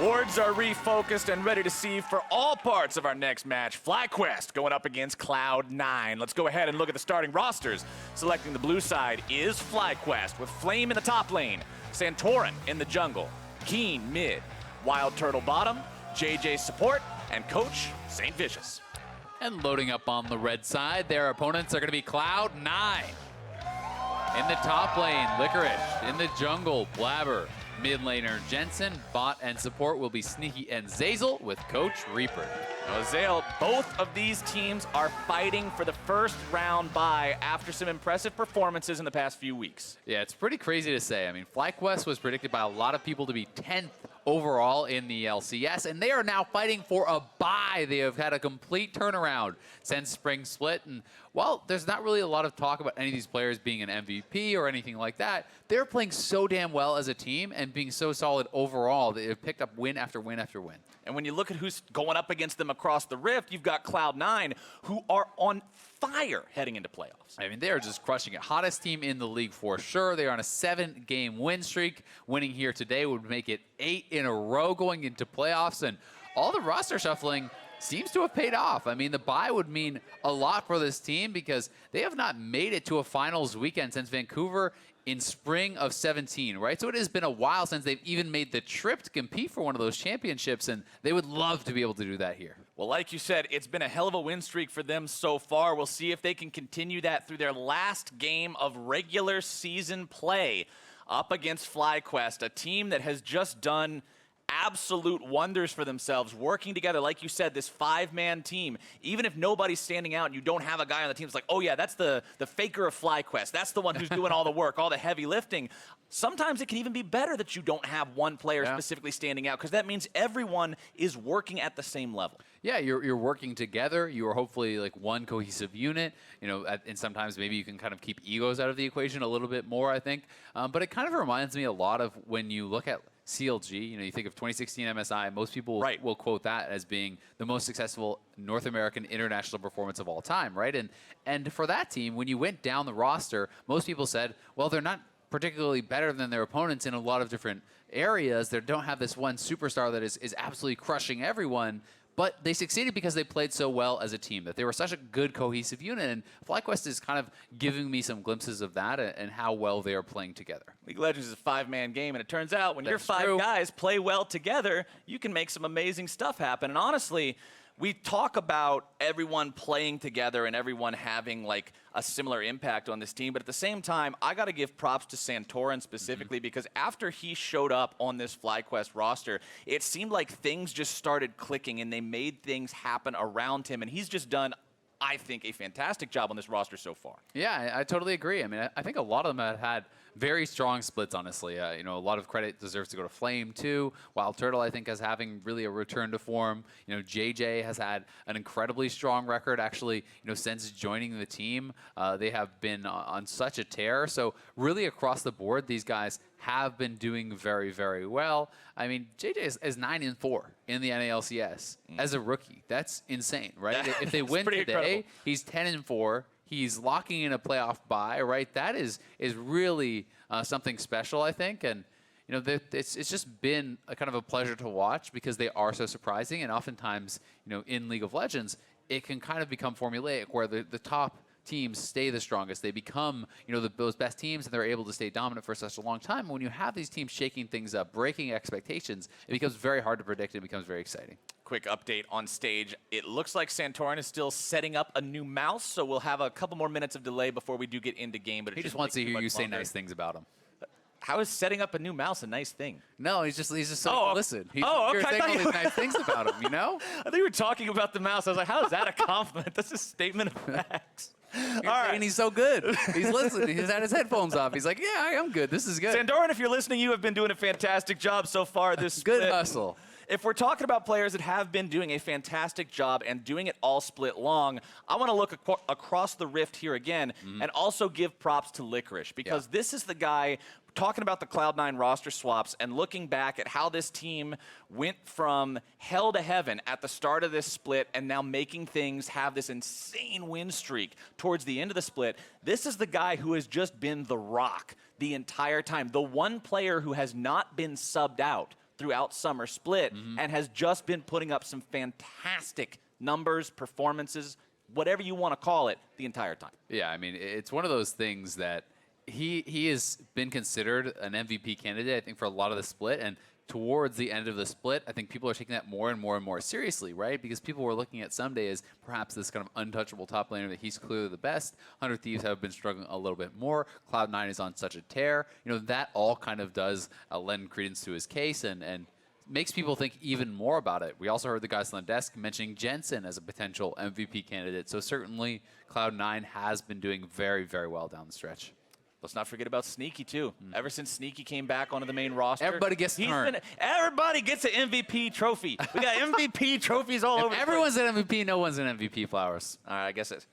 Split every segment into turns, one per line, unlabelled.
Wards are refocused and ready to see for all parts of our next match. FlyQuest going up against Cloud9. Let's go ahead and look at the starting rosters. Selecting the blue side is FlyQuest with Flame in the top lane, Santorin in the jungle, Keane mid, WILDTURTLE bottom, JayJ support, and coach St. Vicious.
And loading up on the red side, their opponents are going to be Cloud9. In the top lane, Licorice. In the jungle, Blaber. Mid laner, Jensen. Bot and support will be Sneaky and Zeyzal with Coach Reaper.
Now, Zale, both of these teams are fighting for the first round bye after some impressive performances in the past few weeks.
Yeah, it's pretty crazy to say. I mean, FlyQuest was predicted by a lot of people to be 10th overall in the LCS, and they are now fighting for a bye. They have had a complete turnaround since Spring Split, and while there's not really a lot of talk about any of these players being an MVP or anything like that, they're playing so damn well as a team and being so solid overall that they've picked up win after win after win.
And when you look at who's going up against them across the rift, you've got Cloud9, who are on fire heading into playoffs.
I mean, they are just crushing it. Hottest team in the league for sure. They are on a 7-game win streak. Winning here today would make it 8 in a row going into playoffs, and all the roster shuffling seems to have paid off. I mean, the bye would mean a lot for this team because they have not made it to a finals weekend since Vancouver in spring of 17, right? So it has been a while since they've even made the trip to compete for one of those championships, and they would love to be able to do that here.
Well, like you said, it's been a hell of a win streak for them so far. We'll see if they can continue that through their last game of regular season play up against FlyQuest, a team that has just done absolute wonders for themselves, working together. Like you said, this 5-man team, even if nobody's standing out and you don't have a guy on the team, it's like, oh yeah, that's the faker of FlyQuest. That's the one who's doing all the work, all the heavy lifting. Sometimes it can even be better that you don't have one player specifically standing out, because that means everyone is working at the same level.
Yeah, you're working together. You are hopefully like one cohesive unit, you know, and sometimes maybe you can kind of keep egos out of the equation a little bit more, I think. But it kind of reminds me a lot of when you look at CLG, you know, you think of 2016 MSI, most people will quote that as being the most successful North American international performance of all time, right? And for that team, when you went down the roster, most people said, well, they're not particularly better than their opponents in a lot of different areas. They don't have this one superstar that is absolutely crushing everyone. But they succeeded because they played so well as a team, that they were such a good cohesive unit. And FlyQuest is kind of giving me some glimpses of that and how well they are playing together.
League of Legends is a 5-man game, and it turns out when your 5 guys play well together, you can make some amazing stuff happen. And honestly, we talk about everyone playing together and everyone having like a similar impact on this team, but at the same time, I got to give props to Santorin specifically because after he showed up on this FlyQuest roster, it seemed like things just started clicking and they made things happen around him, and he's just done, I think, a fantastic job on this roster so far.
Yeah, I totally agree. I mean, I think a lot of them have had very strong splits, honestly. You know, a lot of credit deserves to go to Flame, too. WILDTURTLE, I think, is having really a return to form. You know, JayJ has had an incredibly strong record, actually, you know, since joining the team. They have been on such a tear. So really across the board, these guys have been doing very, very well. I mean, JayJ is 9-4 in the NALCS as a rookie. That's insane, right? If they win today,
incredible.
He's 10-4. He's locking in a playoff bye, right? That is really something special, I think. And you know, it's just been a kind of a pleasure to watch because they are so surprising. And oftentimes, you know, in League of Legends, it can kind of become formulaic where the top teams stay the strongest. They become, you know, those best teams, and they're able to stay dominant for such a long time. And when you have these teams shaking things up, breaking expectations, it becomes very hard to predict. It becomes very exciting.
Quick update on stage. It looks like Santorin is still setting up a new mouse, so we'll have a couple more minutes of delay before we do get into game. But
he just wants to hear you say nice things about him.
How is setting up a new mouse a nice thing?
No, he's just so listen. You're
okay.
saying all these nice things about him, you know?
I think we were talking about the mouse. I was like, how is that a compliment? That's a statement of facts.
All right. And he's so good. He's listening. He's had his headphones off. He's like, yeah, I'm good. This is good.
Santorin, if you're listening, you have been doing a fantastic job so far this
good
split.
hustle.
If we're talking about players that have been doing a fantastic job and doing it all split long, I want to look across the rift here again and also give props to Licorice, because this is the guy talking about the Cloud9 roster swaps and looking back at how this team went from hell to heaven at the start of this split and now making things have this insane win streak towards the end of the split. This is the guy who has just been the rock the entire time. The one player who has not been subbed out throughout Summer Split and has just been putting up some fantastic numbers, performances, whatever you want to call it, the entire time.
Yeah, I mean, it's one of those things that he has been considered an MVP candidate, I think, for a lot of the split. And towards the end of the split, I think people are taking that more and more and more seriously, right? Because people were looking at Someday as perhaps this kind of untouchable top laner that he's clearly the best. 100 Thieves have been struggling a little bit more. Cloud9 is on such a tear. You know, that all kind of does lend credence to his case and makes people think even more about it. We also heard the guys on the desk mentioning Jensen as a potential MVP candidate. So certainly Cloud9 has been doing very, very well down the stretch.
Let's not forget about Sneaky, too. Ever since Sneaky came back onto the main roster,
everybody gets turned.
Everybody gets an MVP trophy. We got MVP trophies all over.
Everyone's an MVP. No one's an MVP, Flowers.
All right, I guess it's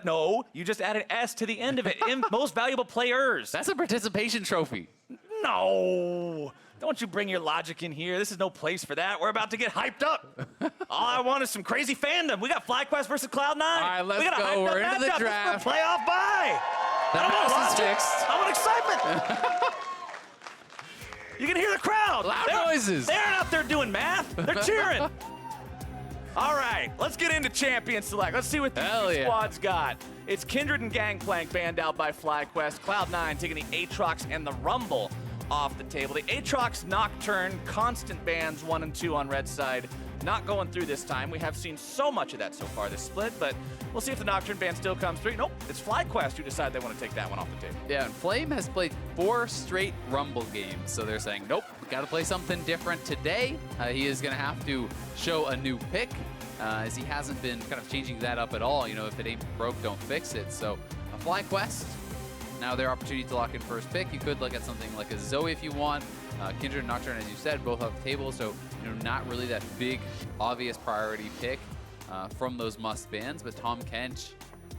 no, you just added S to the end of it. Most valuable players.
That's a participation trophy.
No. Don't you bring your logic in here. This is no place for that. We're about to get hyped up. All I want is some crazy fandom. We got FlyQuest versus Cloud9.
All right, let's
we got
go. We're into the draft.
This is a playoff bye.
The house is fixed.
I want excitement. You can hear the crowd.
Loud noises.
They're out there doing math. They're cheering. All right, let's get into Champion Select. Let's see what these squads got. It's Kindred and Gangplank banned out by FlyQuest. Cloud9 taking the Aatrox and the Rumble off the table. The Aatrox Nocturne, constant bans 1 and 2 on red side. Not going through this time. We have seen so much of that so far this split, but we'll see if the Nocturne ban still comes through. Nope, it's FlyQuest who decide they want to take that one off the table.
Yeah, and Flame has played 4 straight Rumble games, so they're saying, nope, we got to play something different today. He is going to have to show a new pick, as he hasn't been kind of changing that up at all. You know, if it ain't broke, don't fix it. So, FlyQuest, now their opportunity to lock in first pick. You could look at something like a Zoe if you want. Kindred and Nocturne, as you said, both off the table, so you know, not really that big, obvious priority pick from those must bans. But Tahm Kench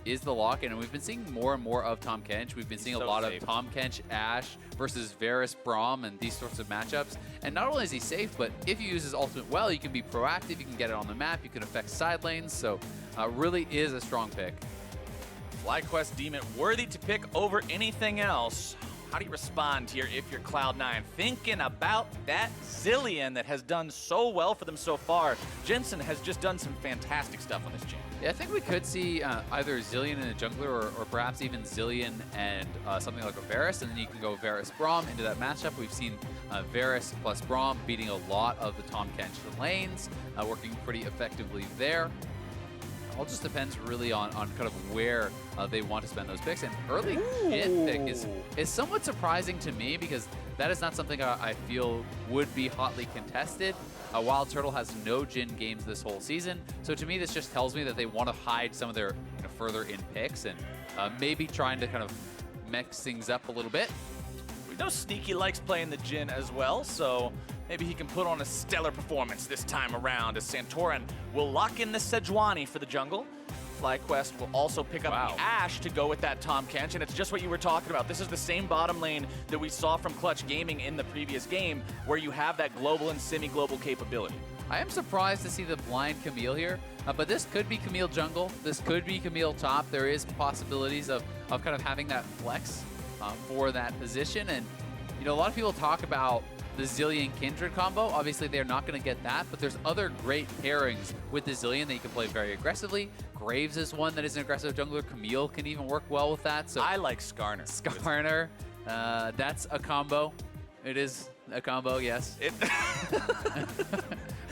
is the lock-in, and we've been seeing more and more of Tahm Kench. We've been seeing a lot of Tahm Kench Ashe versus Varus Braum and these sorts of matchups. And not only is he safe, but if you use his ultimate well, you can be proactive, you can get it on the map, you can affect side lanes, so really is a strong pick.
FlyQuest deem it worthy to pick over anything else. How do you respond here if you're Cloud9? Thinking about that Zilean that has done so well for them so far. Jensen has just done some fantastic stuff on this champ.
Yeah, I think we could see either Zilean and a jungler or perhaps even Zilean and something like a Varus, and then you can go Varus Braum into that matchup. We've seen Varus plus Braum beating a lot of the Tahm Kench lanes, working pretty effectively there. All just depends really on kind of where they want to spend those picks. And early Jhin pick is somewhat surprising to me because that is not something I feel would be hotly contested. WILDTURTLE has no Jhin games this whole season. So to me, this just tells me that they want to hide some of their further in picks and maybe trying to kind of mix things up a little bit.
We know Sneaky likes playing the Jhin as well, so maybe he can put on a stellar performance this time around as Santorin will lock in the Sejuani for the jungle. FlyQuest will also pick up the Ashe to go with that Tahm Kench, and it's just what you were talking about. This is the same bottom lane that we saw from Clutch Gaming in the previous game, where you have that global and semi-global capability.
I am surprised to see the blind Camille here, but this could be Camille jungle. This could be Camille top. There is possibilities of kind of having that flex for that position, and you know, a lot of people talk about the Zilean Kindred combo. Obviously, they're not going to get that, but there's other great pairings with the Zilean that you can play very aggressively. Graves is one that is an aggressive jungler. Camille can even work well with that. So
I like Skarner.
Skarner, that's a combo. It is a combo, yes.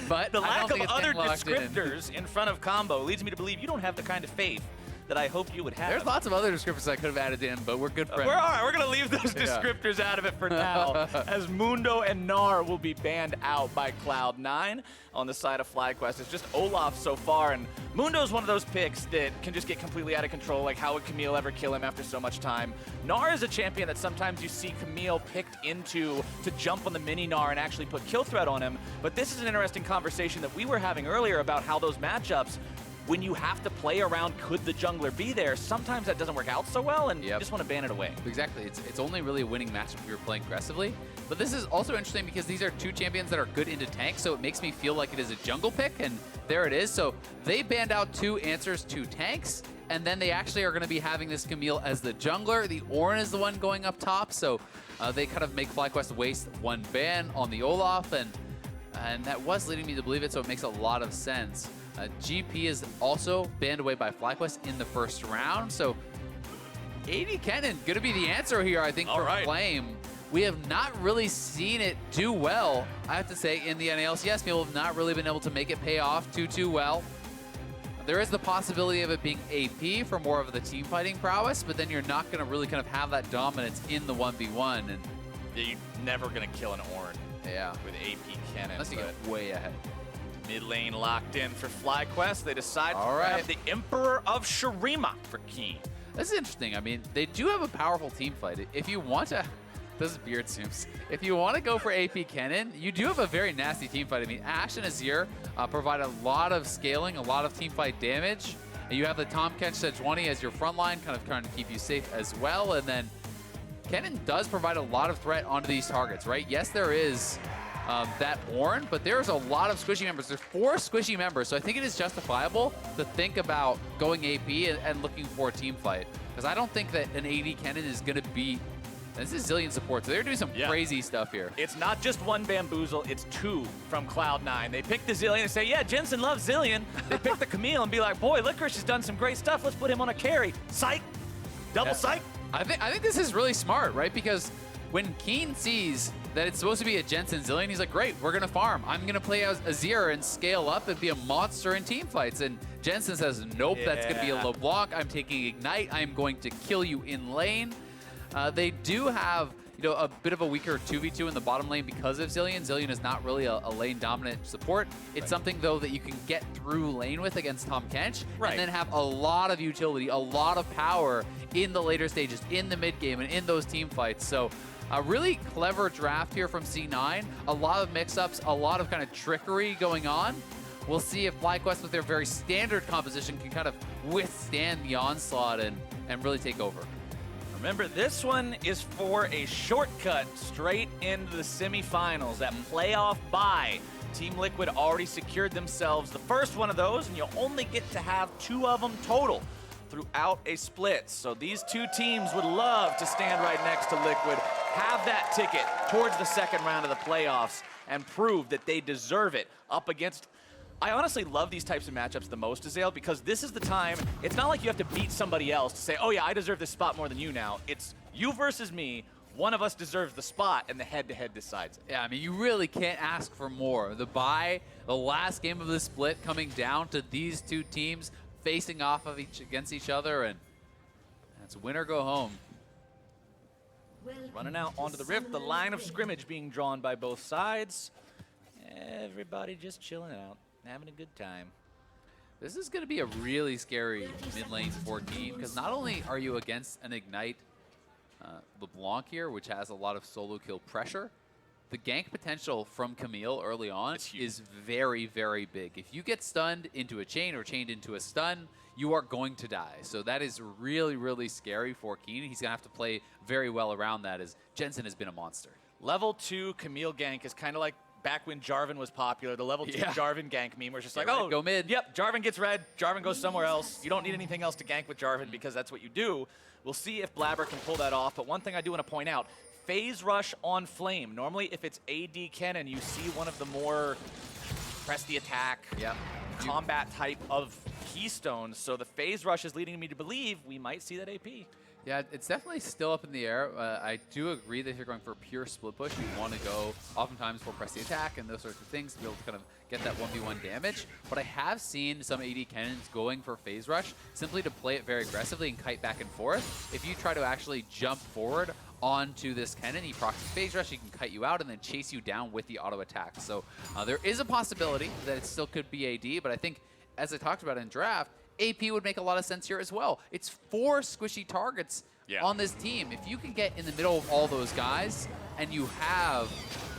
But
the lack of other descriptors in front of combo leads me to believe you don't have the kind of faith that I hope you would have.
There's lots of other descriptors I could have added in, but we're good friends.
We're all right. We're going to leave those descriptors out of it for now, as Mundo and Gnar will be banned out by Cloud9 on the side of FlyQuest. It's just Olaf so far, and Mundo's one of those picks that can just get completely out of control. Like, how would Camille ever kill him after so much time? Gnar is a champion that sometimes you see Camille picked into to jump on the mini Gnar and actually put kill threat on him, but this is an interesting conversation that we were having earlier about how those matchups, when you have to play around could the jungler be there, sometimes that doesn't work out so well, and you just want to ban it away.
Exactly. It's only really a winning match if you're playing aggressively. But this is also interesting because these are two champions that are good into tank, so it makes me feel like it is a jungle pick, and there it is. So they banned out 2 answers to tanks, and then they actually are going to be having this Camille as the jungler. The Ornn is the one going up top, so they kind of make FlyQuest waste one ban on the Olaf, and that was leading me to believe it, so it makes a lot of sense. GP is also banned away by FlyQuest in the first round, so AD Kennen going to be the answer here, I think, for Flame. We have not really seen it do well, I have to say, in the LCS. People have not really been able to make it pay off too well. There is the possibility of it being AP for more of the team fighting prowess, but then you're not going to really kind of have that dominance in the 1v1. And
yeah, you're never going to kill an Ornn with AP Kennen.
Unless you get way ahead.
Mid lane locked in for FlyQuest. They decide to grab the Emperor of Shurima for Keane.
This is interesting. I mean, they do have a powerful team fight. If you want to... This is Beard Soups. If you want to go for AP Kennen, you do have a very nasty team fight. I mean, Ashe and Azir provide a lot of scaling, a lot of team fight damage. And you have the Tahm, Kench, Sejuani as your front line, kind of trying to keep you safe as well. And then Kennen does provide a lot of threat onto these targets, right? Yes, there is that Ornn, but there's a lot of squishy members. There's 4 squishy members, so I think it is justifiable to think about going AP and looking for a team fight. Because I don't think that an AD Kennen is going to be... This is Zilean support, so they're doing some crazy stuff here.
It's not just one bamboozle, it's 2 from Cloud9. They pick the Zilean and say, yeah, Jensen loves Zilean. They pick the Camille and be like, boy, Licorice has done some great stuff. Let's put him on a carry. Psych. Double psych.
I think this is really smart, right? Because when Keane sees that it's supposed to be a Jensen Zilean, he's like, great, we're going to farm. I'm going to play as Azir and scale up and be a monster in team fights. And Jensen says, nope, that's going to be a LeBlanc. I'm taking Ignite. I'm going to kill you in lane. They do have, a bit of a weaker 2v2 in the bottom lane because of Zilean. Zilean is not really a lane-dominant support. It's something, though, that you can get through lane with against Tahm Kench, and then have a lot of utility, a lot of power in the later stages, in the mid-game, and in those team fights. So a really clever draft here from C9. A lot of mix-ups, a lot of kind of trickery going on. We'll see if FlyQuest, with their very standard composition, can kind of withstand the onslaught and really take over.
Remember, this one is for a shortcut straight into the semifinals, that playoff bye. Team Liquid already secured themselves the first one of those, and you'll only get to have 2 of them total throughout a split. So these 2 teams would love to stand right next to Liquid, have that ticket towards the second round of the playoffs, and prove that they deserve it up against... I honestly love these types of matchups the most, Zeyzal, because this is the time, it's not like you have to beat somebody else to say, oh yeah, I deserve this spot more than you now. It's you versus me, one of us deserves the spot, and the head-to-head decides it.
Yeah, I mean, you really can't ask for more. The bye, the last game of the split, coming down to these 2 teams facing off of against each other, and it's win or go home.
Running out onto the rift, the line of scrimmage being drawn by both sides. Everybody just chilling out. Having a good time.
This is going to be a really scary mid lane for Keane, because not only are you against an Ignite LeBlanc here, which has a lot of solo kill pressure, the gank potential from Camille early on is very, very big. If you get stunned into a chain or chained into a stun, you are going to die. So that is really, really scary for Keane. He's going to have to play very well around that, as Jensen has been a monster.
Level 2 Camille gank is kind of like back when Jarvan was popular, the level 2 Jarvan gank meme, where it's just like, oh,
go mid.
Yep, Jarvan gets red, Jarvan goes somewhere else. You don't need anything else to gank with Jarvan because that's what you do. We'll see if Blaber can pull that off, but one thing I do want to point out, phase rush on Flame. Normally, if it's AD Kennen, you see one of the more press the attack, combat type of keystones. So the phase rush is leading me to believe we might see that AP.
Yeah, it's definitely still up in the air. I do agree that if you're going for a pure split push, you want to go oftentimes for press the attack and those sorts of things to be able to kind of get that 1v1 damage. But I have seen some AD Kennens going for phase rush simply to play it very aggressively and kite back and forth. If you try to actually jump forward onto this Kennen, he procs phase rush, he can kite you out and then chase you down with the auto attack. So there is a possibility that it still could be AD, but I think, as I talked about in draft, AP would make a lot of sense here as well. It's 4 squishy targets on this team. If you can get in the middle of all those guys and you have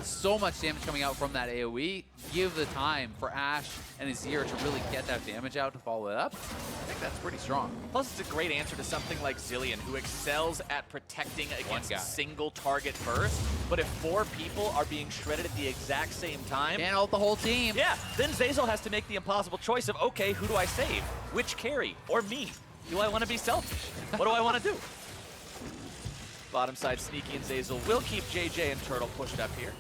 so much damage coming out from that AoE, give the time for Ashe and Azir to really get that damage out to follow it up. I think that's pretty strong.
Plus, it's a great answer to something like Zilean, who excels at protecting against single target burst. But if 4 people are being shredded at the exact same time,
can't ult the whole team.
Yeah, then Zeyzal has to make the impossible choice of, okay, who do I save? Which carry? Or me? Do I want to be selfish? What do I want to do? Bottom side, Sneaky and Zeyzal will keep JayJ and Turtle pushed up here.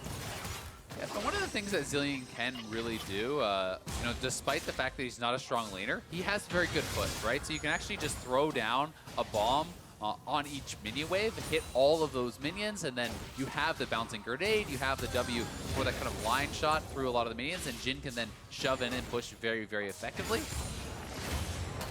Yeah, but one of the things that Zilean can really do, you know, despite the fact that he's not a strong laner, he has very good foot, right? So you can actually just throw down a bomb on each minion wave, hit all of those minions, and then you have the bouncing grenade, you have the W for that kind of line shot through a lot of the minions, and Jhin can then shove in and push very, very effectively.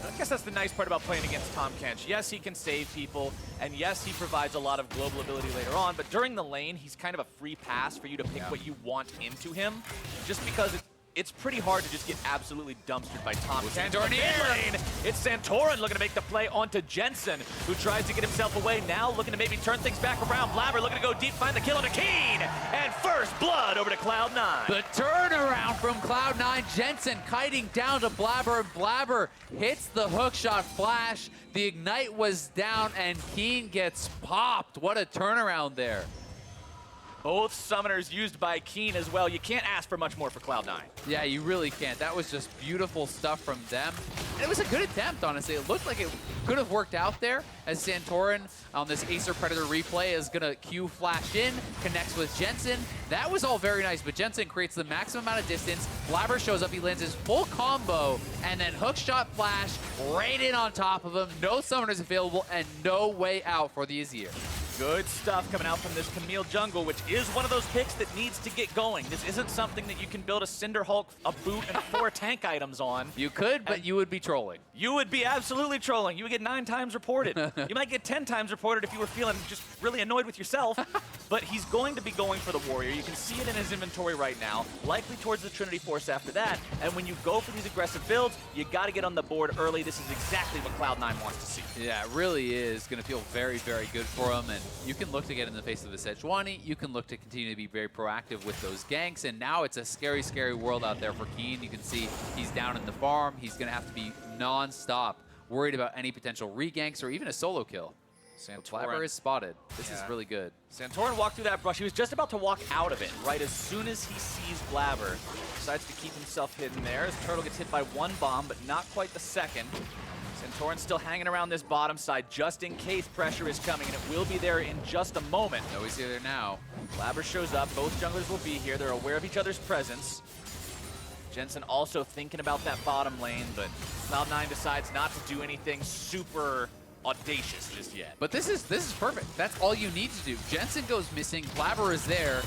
I guess that's the nice part about playing against Tahm Kench. Yes, he can save people, and yes, he provides a lot of global ability later on, but during the lane, he's kind of a free pass for you to pick what you want into him, just because it's pretty hard to just get absolutely dumpstered by Tahm Kench.
Santorin
In lane, it's Santorin looking to make the play onto Jensen, who tries to get himself away, now looking to maybe turn things back around. Blaber looking to go deep, find the kill onto Keane, and first blood over to Cloud9.
The turnaround from Cloud9, Jensen kiting down to Blaber, and Blaber hits the hookshot flash. The ignite was down, and Keane gets popped. What a turnaround there.
Both summoners used by Keane as well. You can't ask for much more for Cloud9.
Yeah, you really can't. That was just beautiful stuff from them. And it was a good attempt, honestly. It looked like it could have worked out there as Santorin on this Acer Predator replay is going to Q flash in, connects with Jensen. That was all very nice, but Jensen creates the maximum amount of distance. Blaber shows up, he lands his full combo, and then hookshot flash right in on top of him. No summoners available and no way out for the Azir.
Good stuff coming out from this Camille jungle, which is one of those picks that needs to get going. This isn't something that you can build a Cinder Hulk, a boot, and 4 tank items on.
You could, but you would be trolling.
You would be absolutely trolling. You would get 9 times reported. You might get 10 times reported if you were feeling just really annoyed with yourself. But he's going to be going for the Warrior. You can see it in his inventory right now, likely towards the Trinity Force after that. And when you go for these aggressive builds, you got to get on the board early. This is exactly what Cloud9 wants to see.
Yeah, it really is going to feel very, very good for him. And you can look to get in the face of the Sejuani. You can look to continue to be very proactive with those ganks. And now it's a scary, scary world out there for Keane. You can see he's down in the farm. He's going to have to be non-stop worried about any potential reganks or even a solo kill. Blaber is spotted. This is really good.
Santorin walked through that brush. He was just about to walk out of it, right as soon as he sees Blaber. Decides to keep himself hidden there as Turtle gets hit by 1 bomb, but not quite the second. Santorin still hanging around this bottom side just in case pressure is coming, and it will be there in just a moment.
No, he's there now.
Blaber shows up. Both junglers will be here. They're aware of each other's presence. Jensen also thinking about that bottom lane, but Cloud9 decides not to do anything super audacious just yet.
But this is perfect. That's all you need to do. Jensen goes missing. Blaber is there.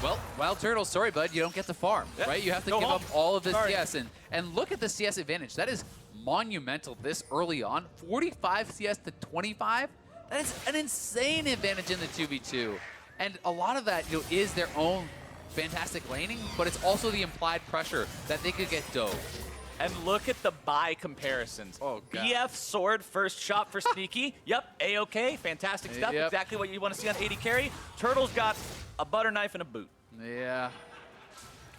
Well, WILDTURTLE, sorry, bud, you don't get the farm, right? You have to give up all of this CS. And look at the CS advantage. That is monumental this early on. 45 CS to 25. That is an insane advantage in the 2v2. And a lot of that is their own fantastic laning, but it's also the implied pressure that they could get dove.
And look at the buy comparisons.
Oh, God.
BF sword, first shot for Sneaky. Yep, A-OK, fantastic stuff.
Yep.
Exactly what you want to see on AD carry. Turtle's got a butter knife and a boot.
Yeah,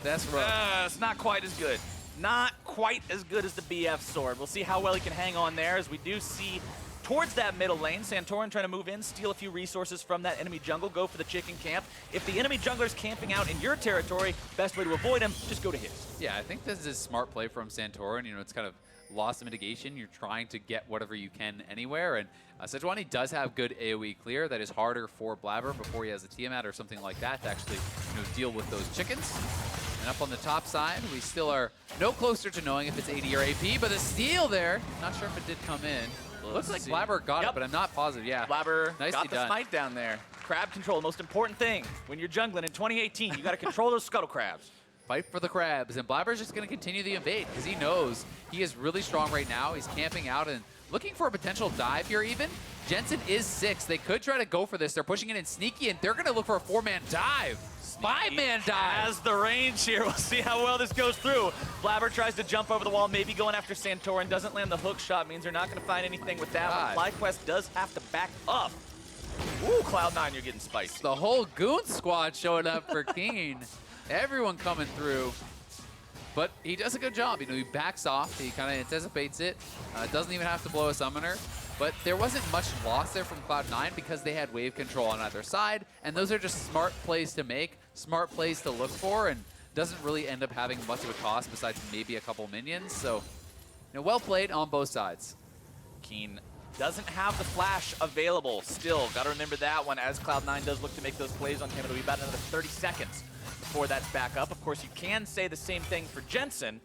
that's rough.
It's not quite as good. Not quite as good as the BF sword. We'll see how well he can hang on there, as we do see towards that middle lane, Santorin trying to move in, steal a few resources from that enemy jungle, go for the chicken camp. If the enemy jungler's camping out in your territory, best way to avoid him, just go to his.
Yeah, I think this is a smart play from Santorin. You know, it's kind of loss mitigation. You're trying to get whatever you can anywhere, and Sejuani does have good AoE clear. That is harder for Blaber before he has a Tiamat or something like that to actually deal with those chickens. And up on the top side, we still are no closer to knowing if it's AD or AP, but the steal there, not sure if it did come in. Looks like Blaber got it, but I'm not positive. Yeah,
Blaber
nicely
got the
done.
smite down there. Crab control, most important thing when you're jungling in 2018. You got to control those scuttle crabs.
Fight for the crabs, and Blaber's just going to continue the invade because he knows he is really strong right now. He's camping out and looking for a potential dive here even. Jensen is 6. They could try to go for this. They're pushing it in Sneaky, and they're going to look for a 4-man dive. 5-man dive.
Has the range here. We'll see how well this goes through. Blaber tries to jump over the wall, maybe going after Santorin. Doesn't land the hook shot. Means they're not going to find anything with that one. FlyQuest does have to back up. Ooh, Cloud9, you're getting spicy.
The whole goon squad showing up for Keane. Everyone coming through. But he does a good job. He backs off. He kind of anticipates it. Doesn't even have to blow a summoner. But there wasn't much loss there from Cloud9 because they had wave control on either side. And those are just smart plays to make, smart plays to look for, and doesn't really end up having much of a cost besides maybe a couple minions. So, well played on both sides.
Keane doesn't have the flash available still. Got to remember that one as Cloud9 does look to make those plays on him. It'll be about another 30 seconds before that's back up. Of course, you can say the same thing for Jensen,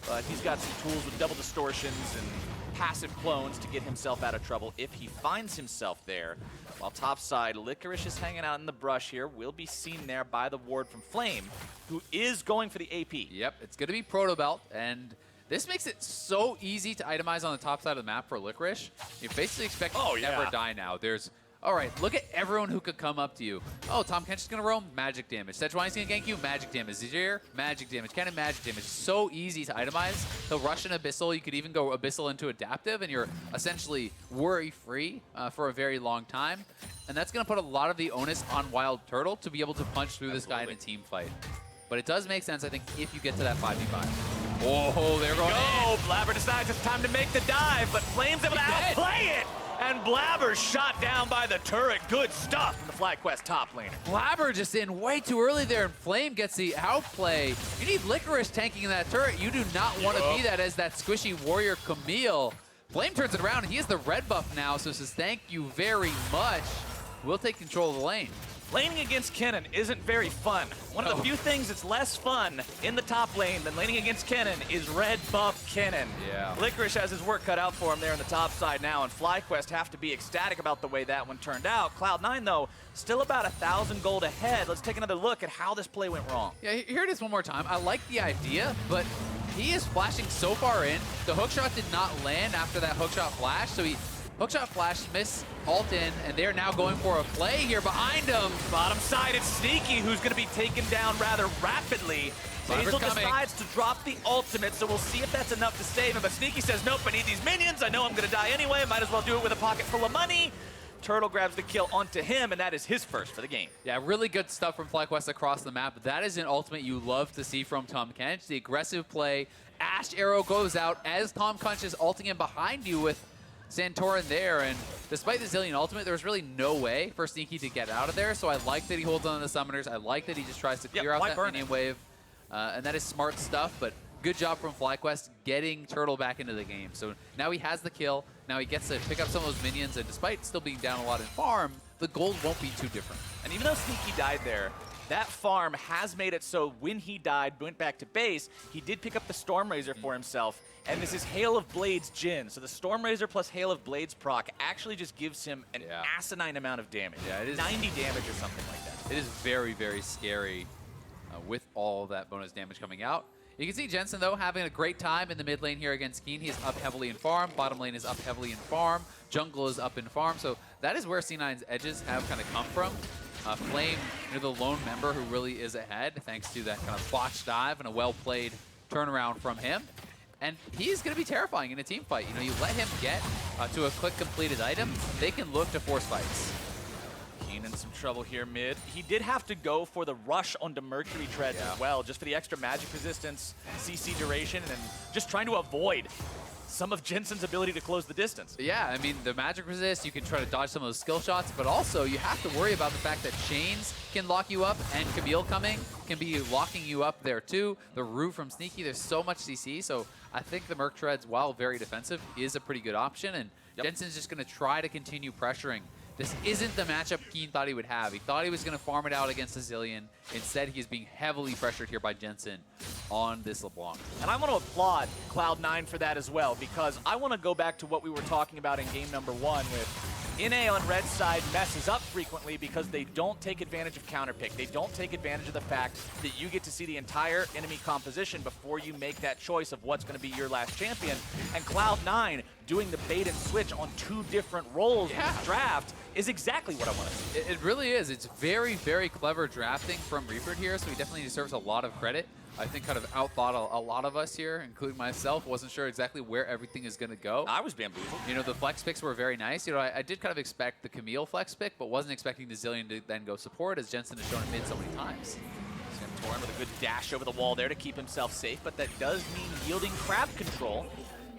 but he's got some tools with double distortions and passive clones to get himself out of trouble if he finds himself there. While topside, Licorice is hanging out in the brush here. Will be seen there by the ward from Flame, who is going for the AP.
Yep, it's going to be Proto Belt, and this makes it so easy to itemize on the top side of the map for Licorice. You basically expect to never die now. There's, all right, look at everyone who could come up to you. Oh, Tahm Kench is going to roam, magic damage. Sejuani's going to gank you, magic damage. Azir, magic damage. Kennen, magic damage. It's so easy to itemize. He'll rush an Abyssal. You could even go Abyssal into Adaptive, and you're essentially worry-free for a very long time. And that's going to put a lot of the onus on WILDTURTLE to be able to punch through this guy in a team fight. But it does make sense, I think, if you get to that 5v5. Oh, they're going in.
Blaber decides it's time to make the dive, but Flame's able to outplay it. And Blaber's shot down by the turret. Good stuff from the FlyQuest top laner.
Blaber just in way too early there, and Flame gets the outplay. You need Licorice tanking in that turret. You do not want to be that as that squishy warrior Camille. Flame turns it around, and he has the red buff now, so says thank you very much. We'll take control of the lane.
Laning against Kennen isn't very fun. One of the few things that's less fun in the top lane than laning against Kennen is red buff Kennen.
Yeah.
Licorice has his work cut out for him there on the top side now, and FlyQuest have to be ecstatic about the way that one turned out. Cloud9, though, still about 1,000 gold ahead. Let's take another look at how this play went wrong.
Yeah, here it is one more time. I like the idea, but he is flashing so far in. The hookshot did not land after that hookshot flash, so he hookshot flash, miss, ult in, and they're now going for a play here behind him.
Bottom side, it's Sneaky, who's going to be taken down rather rapidly. Zeyzal decides to drop the ultimate, so we'll see if that's enough to save him. But Sneaky says, nope, I need these minions. I know I'm going to die anyway. Might as well do it with a pocket full of money. Turtle grabs the kill onto him, and that is his first for the game.
Yeah, really good stuff from FlyQuest across the map. That is an ultimate you love to see from Tahm Kench. The aggressive play. Ashe arrow goes out as Tahm Kench is ulting in behind you with Santorin there, and despite the Zilean ultimate, there was really no way for Sneaky to get out of there, so I like that he holds on to the summoners. I like that he just tries to clear out that minion wave, and that is smart stuff, but good job from FlyQuest getting Turtle back into the game. So now he has the kill, now he gets to pick up some of those minions, and despite still being down a lot in farm, the gold won't be too different.
And even though Sneaky died there, that farm has made it so when he died, went back to base, he did pick up the Stormrazor for himself, and this is Hail of Blades Jhin. So the Stormrazor plus Hail of Blades proc actually just gives him an asinine amount of damage.
Yeah, it is
90 damage or something like that.
It is very, very scary with all that bonus damage coming out. You can see Jensen, though, having a great time in the mid lane here against Keane. He is up heavily in farm. Bottom lane is up heavily in farm. Jungle is up in farm. So that is where C9's edges have kind of come from. Flame, the lone member who really is ahead, thanks to that kind of botch dive and a well-played turnaround from him. And he's going to be terrifying in a team fight. You know, you let him get to a quick completed item, they can look to force fights.
Keane in some trouble here mid. He did have to go for the rush onto Mercury Treads as well, just for the extra magic resistance, CC duration, and just trying to avoid some of Jensen's ability to close the distance.
Yeah, I mean, the magic resist, you can try to dodge some of those skill shots, but also you have to worry about the fact that chains can lock you up, and Camille coming can be locking you up there too. The root from Sneaky, there's so much CC, so I think the Merc Treads, while very defensive, is a pretty good option, and Jensen's just going to try to continue pressuring. This isn't the matchup Keane thought he would have. He thought he was going to farm it out against the Zilean. Instead, he is being heavily pressured here by Jensen on this LeBlanc.
And I want to applaud Cloud9 for that as well, because I want to go back to what we were talking about in game number 1 with NA on red side messes up frequently because they don't take advantage of counterpick. They don't take advantage of the fact that you get to see the entire enemy composition before you make that choice of what's going to be your last champion. And Cloud9 doing the bait and switch on 2 different roles in this draft is exactly what I want to see.
It really is. It's very, very clever drafting from Reaper here, so he definitely deserves a lot of credit. I think kind of outthought a lot of us here, including myself. Wasn't sure exactly where everything is going to go.
I was bamboozled.
You know, the flex picks were very nice. You know, I did kind of expect the Camille flex pick, but wasn't expecting the Zilean to then go support, as Jensen has shown it mid so many times.
Santorin with a good dash over the wall there to keep himself safe, but that does mean yielding crab control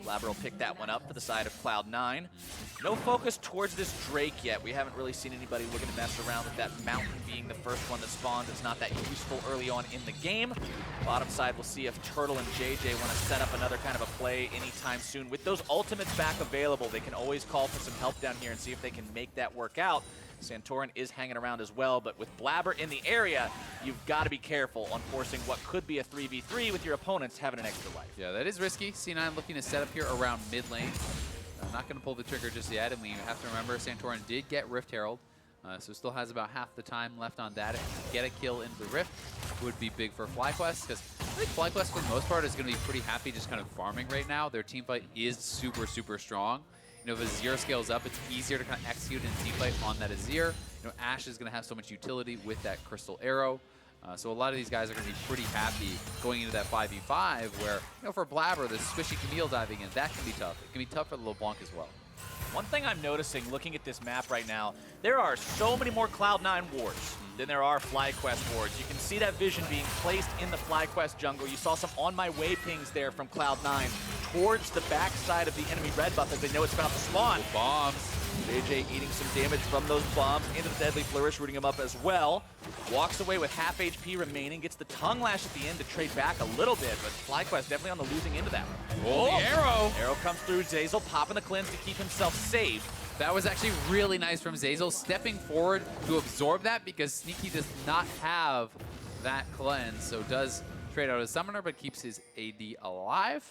Blaber will pick that one up for the side of Cloud9. No focus towards this Drake yet. We haven't really seen anybody looking to mess around with that Mountain being the first one that spawns. It's not that useful early on in the game. Bottom side, we'll see if Turtle and JayJ want to set up another kind of a play anytime soon. With those ultimates back available, they can always call for some help down here and see if they can make that work out. Santorin is hanging around as well, but with Blaber in the area, you've got to be careful on forcing what could be a 3v3 with your opponents having an extra life.
Yeah, that is risky. C9 looking to set up here around mid lane. I'm not going to pull the trigger just yet, and we have to remember Santorin did get Rift Herald, so still has about half the time left on that. If you get a kill into the Rift, would be big for FlyQuest, because I think FlyQuest for the most part is going to be pretty happy just kind of farming right now. Their team fight is super, super strong. You know, if Azir scales up, it's easier to kind of execute and team fight on that Azir. You know, Ashe is going to have so much utility with that Crystal Arrow. So a lot of these guys are going to be pretty happy going into that 5v5 where, you know, for Blaber, the squishy Camille diving in, that can be tough. It can be tough for LeBlanc as well.
One thing I'm noticing looking at this map right now, there are so many more Cloud9 wards than there are FlyQuest wards. You can see that vision being placed in the FlyQuest jungle. You saw some on my way pings there from Cloud9 towards the backside of the enemy red buff as they know it's about to spawn.
Bombs.
JayJ eating some damage from those bombs into the deadly flourish, rooting him up as well. Walks away with half HP remaining, gets the tongue lash at the end to trade back a little bit, but FlyQuest definitely on the losing end of that one.
Oh, the arrow!
Arrow comes through, Zeyzal popping the cleanse to keep himself safe.
That was actually really nice from Zeyzal, stepping forward to absorb that because Sneaky does not have that cleanse, so does trade out his summoner but keeps his AD alive.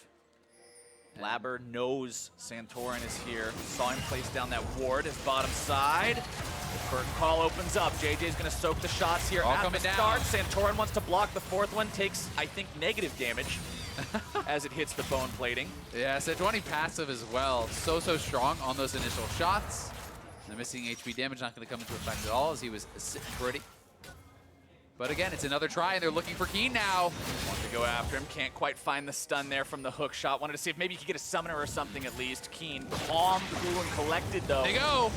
Blaber knows Santorin is here. Saw him place down that ward, his bottom side. The curtain call opens up. JayJ's going to soak the shots here at the start. Santorin wants to block the fourth one, takes, I think, negative damage as it hits the bone plating.
Yeah, Sejuani passive as well. So strong on those initial shots. The missing HP damage not going to come into effect at all as he was sitting pretty. But again, it's another try, and they're looking for Keane now.
Want to go after him, can't quite find the stun there from the hook shot. Wanted to see if maybe he could get a summoner or something at least. Keane calm, cool, and collected though.
There you go.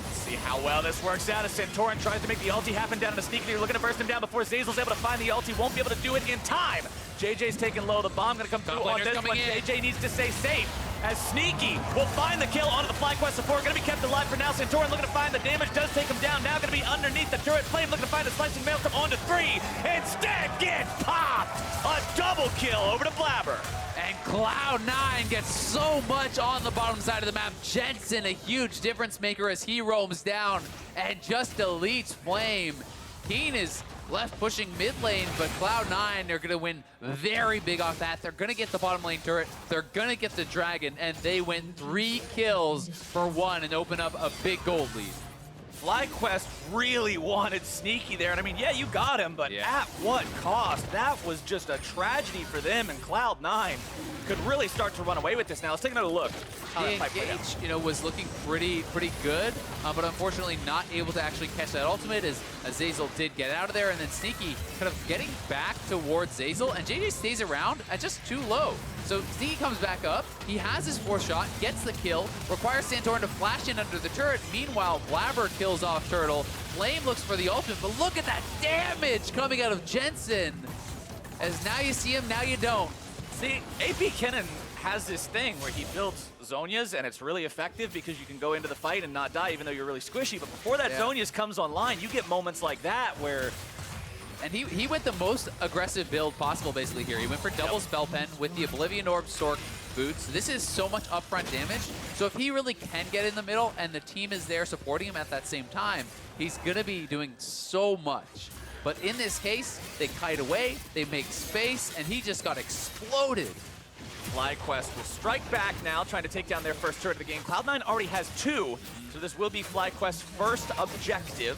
Let's see how well this works out as Santorin tries to make the ulti happen down in a sneak. You're looking to burst him down before Zeyzal's able to find the ulti. Won't be able to do it in time. JayJ's taking low. The bomb gonna come through on this one. JayJ needs to stay safe. As Sneaky will find the kill onto the FlyQuest support. Going to be kept alive for now. Santorin looking to find the damage. Does take him down. Now going to be underneath the turret flame. Looking to find a slicing maelstrom onto 3. Instead gets popped. A double kill over to Blaber.
And Cloud9 gets so much on the bottom side of the map. Jensen, a huge difference maker as he roams down and just deletes Flame. Keane is left pushing mid lane, but Cloud9 are going to win very big off that. They're going to get the bottom lane turret, they're going to get the dragon, and they win 3 kills for 1 and open up a big gold lead.
FlyQuest really wanted Sneaky there, and I mean, yeah, you got him, but at what cost? That was just a tragedy for them, and Cloud9 could really start to run away with this now. Let's take another look.
The engage, you know, was looking pretty good, but unfortunately not able to actually catch that ultimate as Zeyzal did get out of there, and then Sneaky kind of getting back towards Zeyzal, and JayJ stays around at just too low. So Sneaky comes back up, he has his 4th shot, gets the kill, requires Santorin to flash in under the turret. Meanwhile, Blaber kills off Turtle. Flame looks for the ultimate, but look at that damage coming out of Jensen. As now you see him, now you don't.
See, AP Kennen has this thing where he builds Zhonya's, and it's really effective because you can go into the fight and not die even though you're really squishy. But before that Zhonya's comes online, you get moments like that where...
And he went the most aggressive build possible basically here. He went for double spell pen with the Oblivion Orb Stork boots. This is so much upfront damage. So if he really can get in the middle and the team is there supporting him at that same time, he's going to be doing so much. But in this case, they kite away, they make space, and he just got exploded.
FlyQuest will strike back now, trying to take down their first turret of the game. Cloud9 already has 2, so this will be FlyQuest's first objective.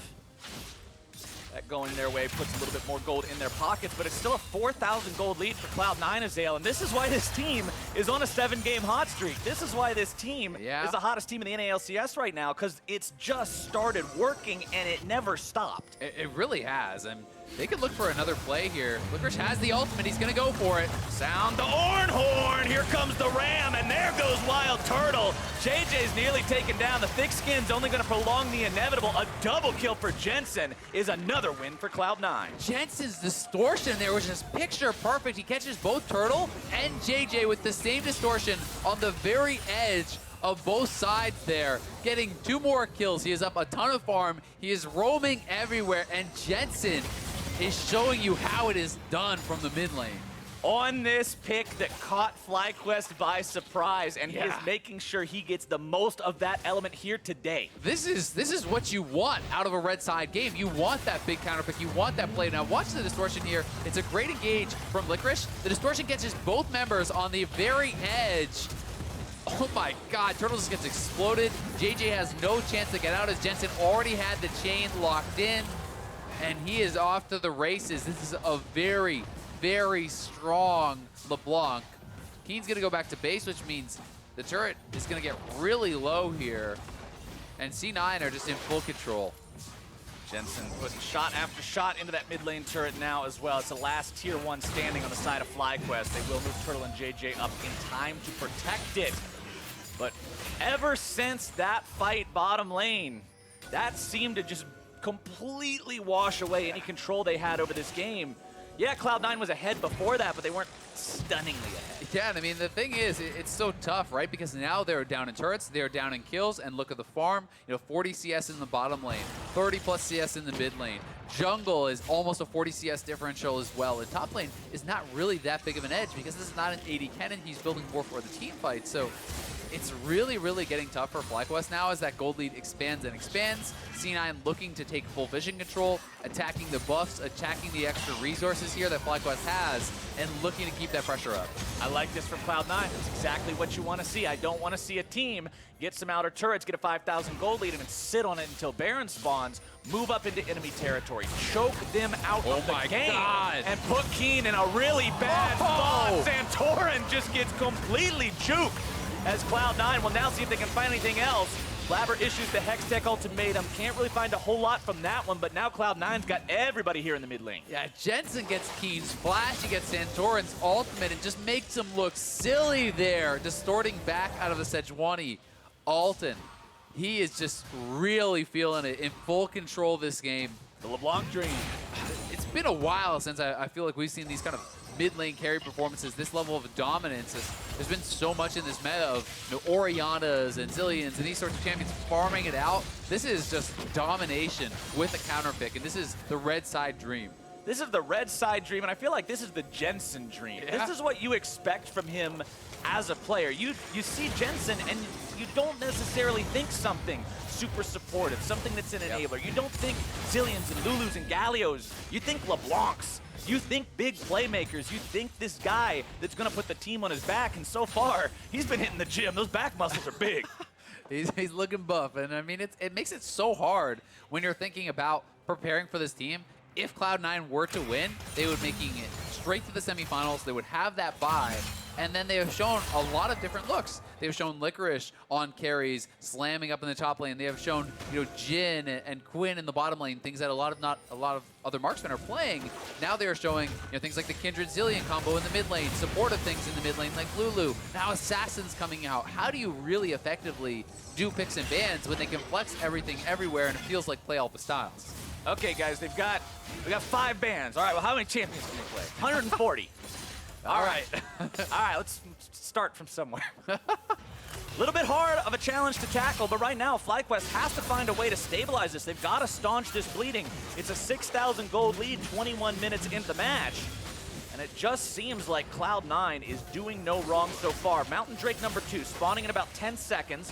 That going their way puts a little bit more gold in their pockets, but it's still a 4,000 gold lead for Cloud9 as Zeyzal, and this is why this team is on a 7-game hot streak. This is why this team is the hottest team in the NALCS right now, because it's just started working and it never stopped.
It really has, and they could look for another play here. Licorice has the ultimate. He's going to go for it.
Sound the Ornn horn. Here comes the Ram, and there goes WILDTURTLE. JayJ's nearly taken down. The thick skin's only going to prolong the inevitable. A double kill for Jensen is another win for Cloud9.
Jensen's distortion there was just picture perfect. He catches both Turtle and JayJ with the same distortion on the very edge of both sides there, getting 2 more kills. He is up a ton of farm. He is roaming everywhere, and Jensen is showing you how it is done from the mid lane.
On this pick that caught FlyQuest by surprise, and he is making sure he gets the most of that element here today.
This is what you want out of a red side game. You want that big counter pick. You want that play. Now watch the distortion here. It's a great engage from Licorice. The distortion catches both members on the very edge. Oh my god, Turtle just gets exploded. JayJ has no chance to get out as Jensen already had the chain locked in. And he is off to the races. This is a very, very strong LeBlanc. Keane's gonna go back to base, which means the turret is gonna get really low here. And C9 are just in full control.
Jensen putting shot after shot into that mid lane turret now as well. It's the last tier 1 standing on the side of FlyQuest. They will move Turtle and JayJ up in time to protect it. But ever since that fight bottom lane, that seemed to just completely wash away any control they had over this game. Yeah, Cloud9 was ahead before that, but they weren't stunningly ahead.
Yeah, and I mean, the thing is, it's so tough, right? Because now they're down in turrets, they're down in kills, and look at the farm. 40 CS in the bottom lane, 30 plus CS in the mid lane. Jungle is almost a 40 CS differential as well. And top lane is not really that big of an edge because this is not an 80 Kennen. He's building more for the team fight. So it's really, really getting tough for FlyQuest now as that gold lead expands and expands. C9 looking to take full vision control, attacking the buffs, attacking the extra resources here that FlyQuest has, and looking to keep that pressure up.
I like this from Cloud9. It's exactly what you want to see. I don't want to see a team get some outer turrets, get a 5,000 gold lead, and then sit on it until Baron spawns, move up into enemy territory, choke them out of the game, and put Keane in a really bad spot. Santorin just gets completely juked as Cloud9 will now see if they can find anything else. Blaber issues the Hextech ultimatum. Can't really find a whole lot from that one, but now Cloud9's got everybody here in the mid lane.
Yeah, Jensen gets Keane's flash, he gets Santorin's ultimate, and just makes him look silly there, distorting back out of the Sejuani. Alton, he is just really feeling it, in full control of this game.
The LeBlanc dream.
It's been a while since I feel like we've seen these kind of mid-lane carry performances, this level of dominance. There's been so much in this meta of Oriannas and Zileans and these sorts of champions farming it out. This is just domination with a counter pick, and this is the red side dream.
This is the red side dream, and I feel like this is the Jensen dream. Yeah. This is what you expect from him as a player. You see Jensen, and you don't necessarily think something super supportive, something that's an enabler. You don't think Zileans and Lulus and Gallios. You think LeBlancs. You think big playmakers. You think this guy that's going to put the team on his back, and so far, he's been hitting the gym. Those back muscles are big.
He's looking buff, and I mean, it makes it so hard when you're thinking about preparing for this team. If Cloud9 were to win, they would making it straight to the semifinals. They would have that bye, and then they have shown a lot of different looks. They've shown Licorice on carries, slamming up in the top lane. They have shown, Jhin and Quinn in the bottom lane, things that not a lot of other marksmen are playing. Now they are showing, things like the Kindred Zilean combo in the mid lane, supportive things in the mid lane like Lulu. Now Assassins coming out. How do you really effectively do picks and bans when they can flex everything everywhere and it feels like play all the styles?
Okay, guys, we got 5 bans. All right, well, how many champions can we play? 140. All right. All right, let's start from somewhere. A little bit hard of a challenge to tackle, but right now, FlyQuest has to find a way to stabilize this. They've got to staunch this bleeding. It's a 6,000 gold lead, 21 minutes into the match. And it just seems like Cloud9 is doing no wrong so far. Mountain Drake number 2, spawning in about 10 seconds.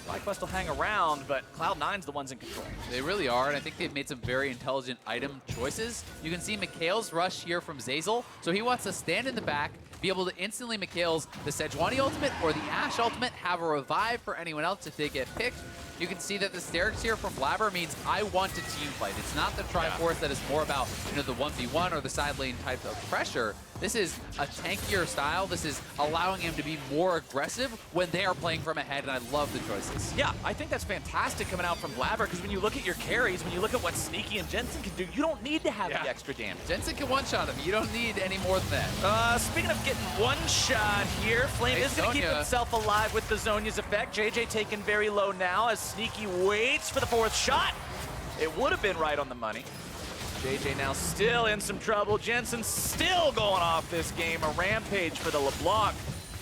FlyQuest will hang around, but Cloud9's the ones in control.
They really are, and I think they've made some very intelligent item choices. You can see Mikhail's rush here from Zeyzal, so he wants to stand in the back, be able to instantly Mikhail's the Sejuani ultimate or the Ashe ultimate, have a revive for anyone else if they get picked. you can see that the Sterix here from Blaber means I want a team fight. It's not the Triforce that is more about, you know, the 1v1 or the side lane type of pressure. This is a tankier style. This is allowing him to be more aggressive when they are playing from ahead, and I love the choices.
Yeah, I think that's fantastic coming out from Blaber, because when you look at your carries, when you look at what Sneaky and Jensen can do, you don't need to have the extra damage.
Jensen can one-shot him. You don't need any more than that.
Speaking of getting one shot here, Flame is going to keep
Zhonya.
himself alive with the Zhonya's effect. JayJ taken very low now as Sneaky waits for the 4th shot. It would have been right on the money. JayJ now still in some trouble. Jensen still going off this game. A rampage for the LeBlanc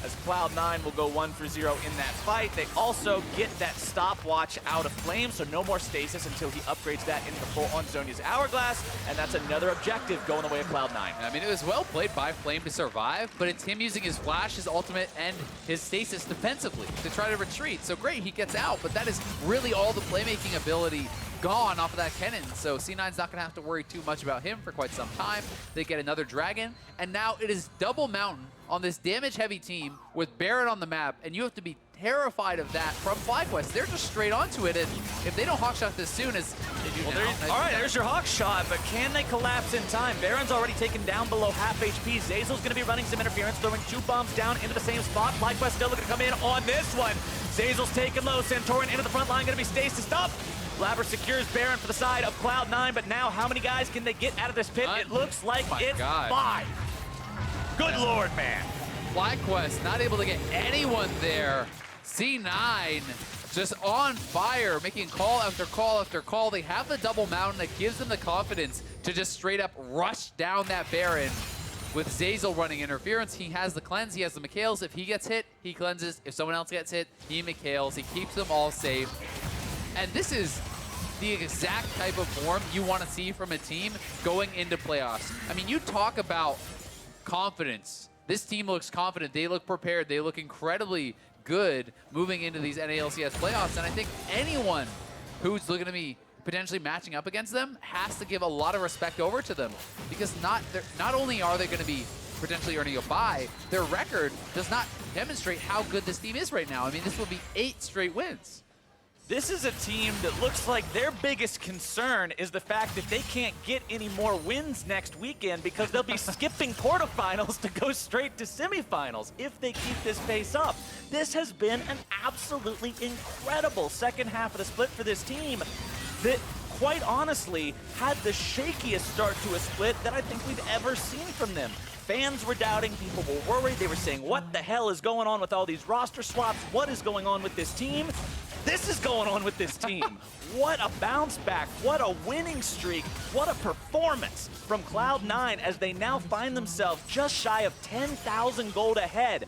as Cloud9 will go 1 for 0 in that fight. They also get that stopwatch out of Flame, so no more stasis until he upgrades that into the full-on Zhonya's Hourglass, and that's another objective going the way of Cloud9.
I mean, it was well played by Flame to survive, but it's him using his flash, his ultimate, and his stasis defensively to try to retreat. So great, he gets out, but that is really all the playmaking ability gone off of that Kennen. So C9's not going to have to worry too much about him for quite some time. They get another dragon, and now it is double mountain on this damage-heavy team with Baron on the map, and you have to be terrified of that from FlyQuest. They're just straight onto it, and if they don't hawkshot this soon as they do now,
all right, there's your hawk shot, but can they collapse in time? Baron's already taken down below half HP. Zeyzal's going to be running some interference, throwing 2 bombs down into the same spot. FlyQuest still looking to come in on this one. Zeyzal's taken low. Santorin into the front line, going to be stasis up. Blaber secures Baron for the side of Cloud9, but now how many guys can they get out of this pit? It looks like it's 5. Good Lord, man.
FlyQuest not able to get anyone there. C9 just on fire, making call after call after call. They have the double mountain that gives them the confidence to just straight up rush down that Baron. With Zeyzal running interference, he has the cleanse, he has the Mikhails. If he gets hit, he cleanses. If someone else gets hit, he Mikhails. He keeps them all safe. And this is the exact type of form you want to see from a team going into playoffs. I mean, you talk about confidence. This team looks confident. They look prepared. They look incredibly good moving into these NALCS playoffs. And I think anyone who's looking to be potentially matching up against them has to give a lot of respect over to them, because not only are they going to be potentially earning a bye, their record does not demonstrate how good this team is right now. I mean, this will be 8 straight wins.
This is a team that looks like their biggest concern is the fact that they can't get any more wins next weekend because they'll be skipping quarterfinals to go straight to semifinals if they keep this pace up. This has been an absolutely incredible second half of the split for this team that, quite honestly, had the shakiest start to a split that I think we've ever seen from them. Fans were doubting, people were worried, they were saying, what the hell is going on with all these roster swaps? What is going on with this team? This is going on with this team. What a bounce back, what a winning streak, what a performance from Cloud9 as they now find themselves just shy of 10,000 gold ahead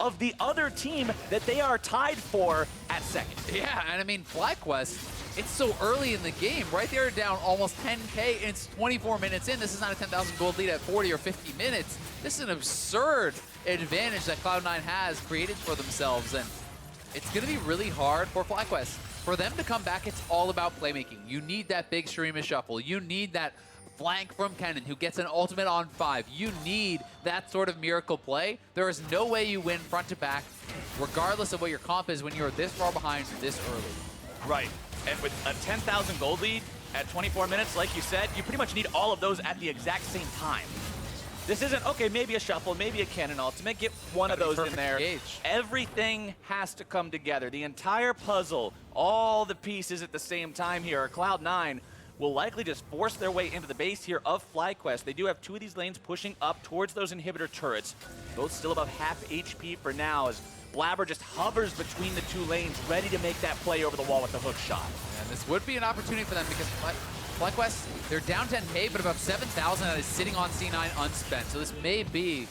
of the other team that they are tied for at second.
Yeah, and I mean, FlyQuest, it's so early in the game, right? They're down almost 10K, and it's 24 minutes in. This is not a 10,000 gold lead at 40 or 50 minutes. This is an absurd advantage that Cloud9 has created for themselves, and it's going to be really hard for FlyQuest. For them to come back, it's all about playmaking. You need that big skirmish shuffle. You need that flank from Kennen who gets an ultimate on 5. You need that sort of miracle play. There is no way you win front to back, regardless of what your comp is, when you're this far behind this early.
Right. And with a 10,000 gold lead at 24 minutes, like you said, you pretty much need all of those at the exact same time. This isn't, okay, maybe a shuffle, maybe a Kennen ultimate, get one of those in there.
Engage.
Everything has to come together. The entire puzzle, all the pieces at the same time here. Cloud9 will likely just force their way into the base here of FlyQuest. They do have 2 of these lanes pushing up towards those inhibitor turrets. Both still about half HP for now as Blaber just hovers between the 2 lanes, ready to make that play over the wall with the hook shot.
And this would be an opportunity for them because FlyQuest, they're down 10K, but about 7,000 that is sitting on C9 unspent. So this may be,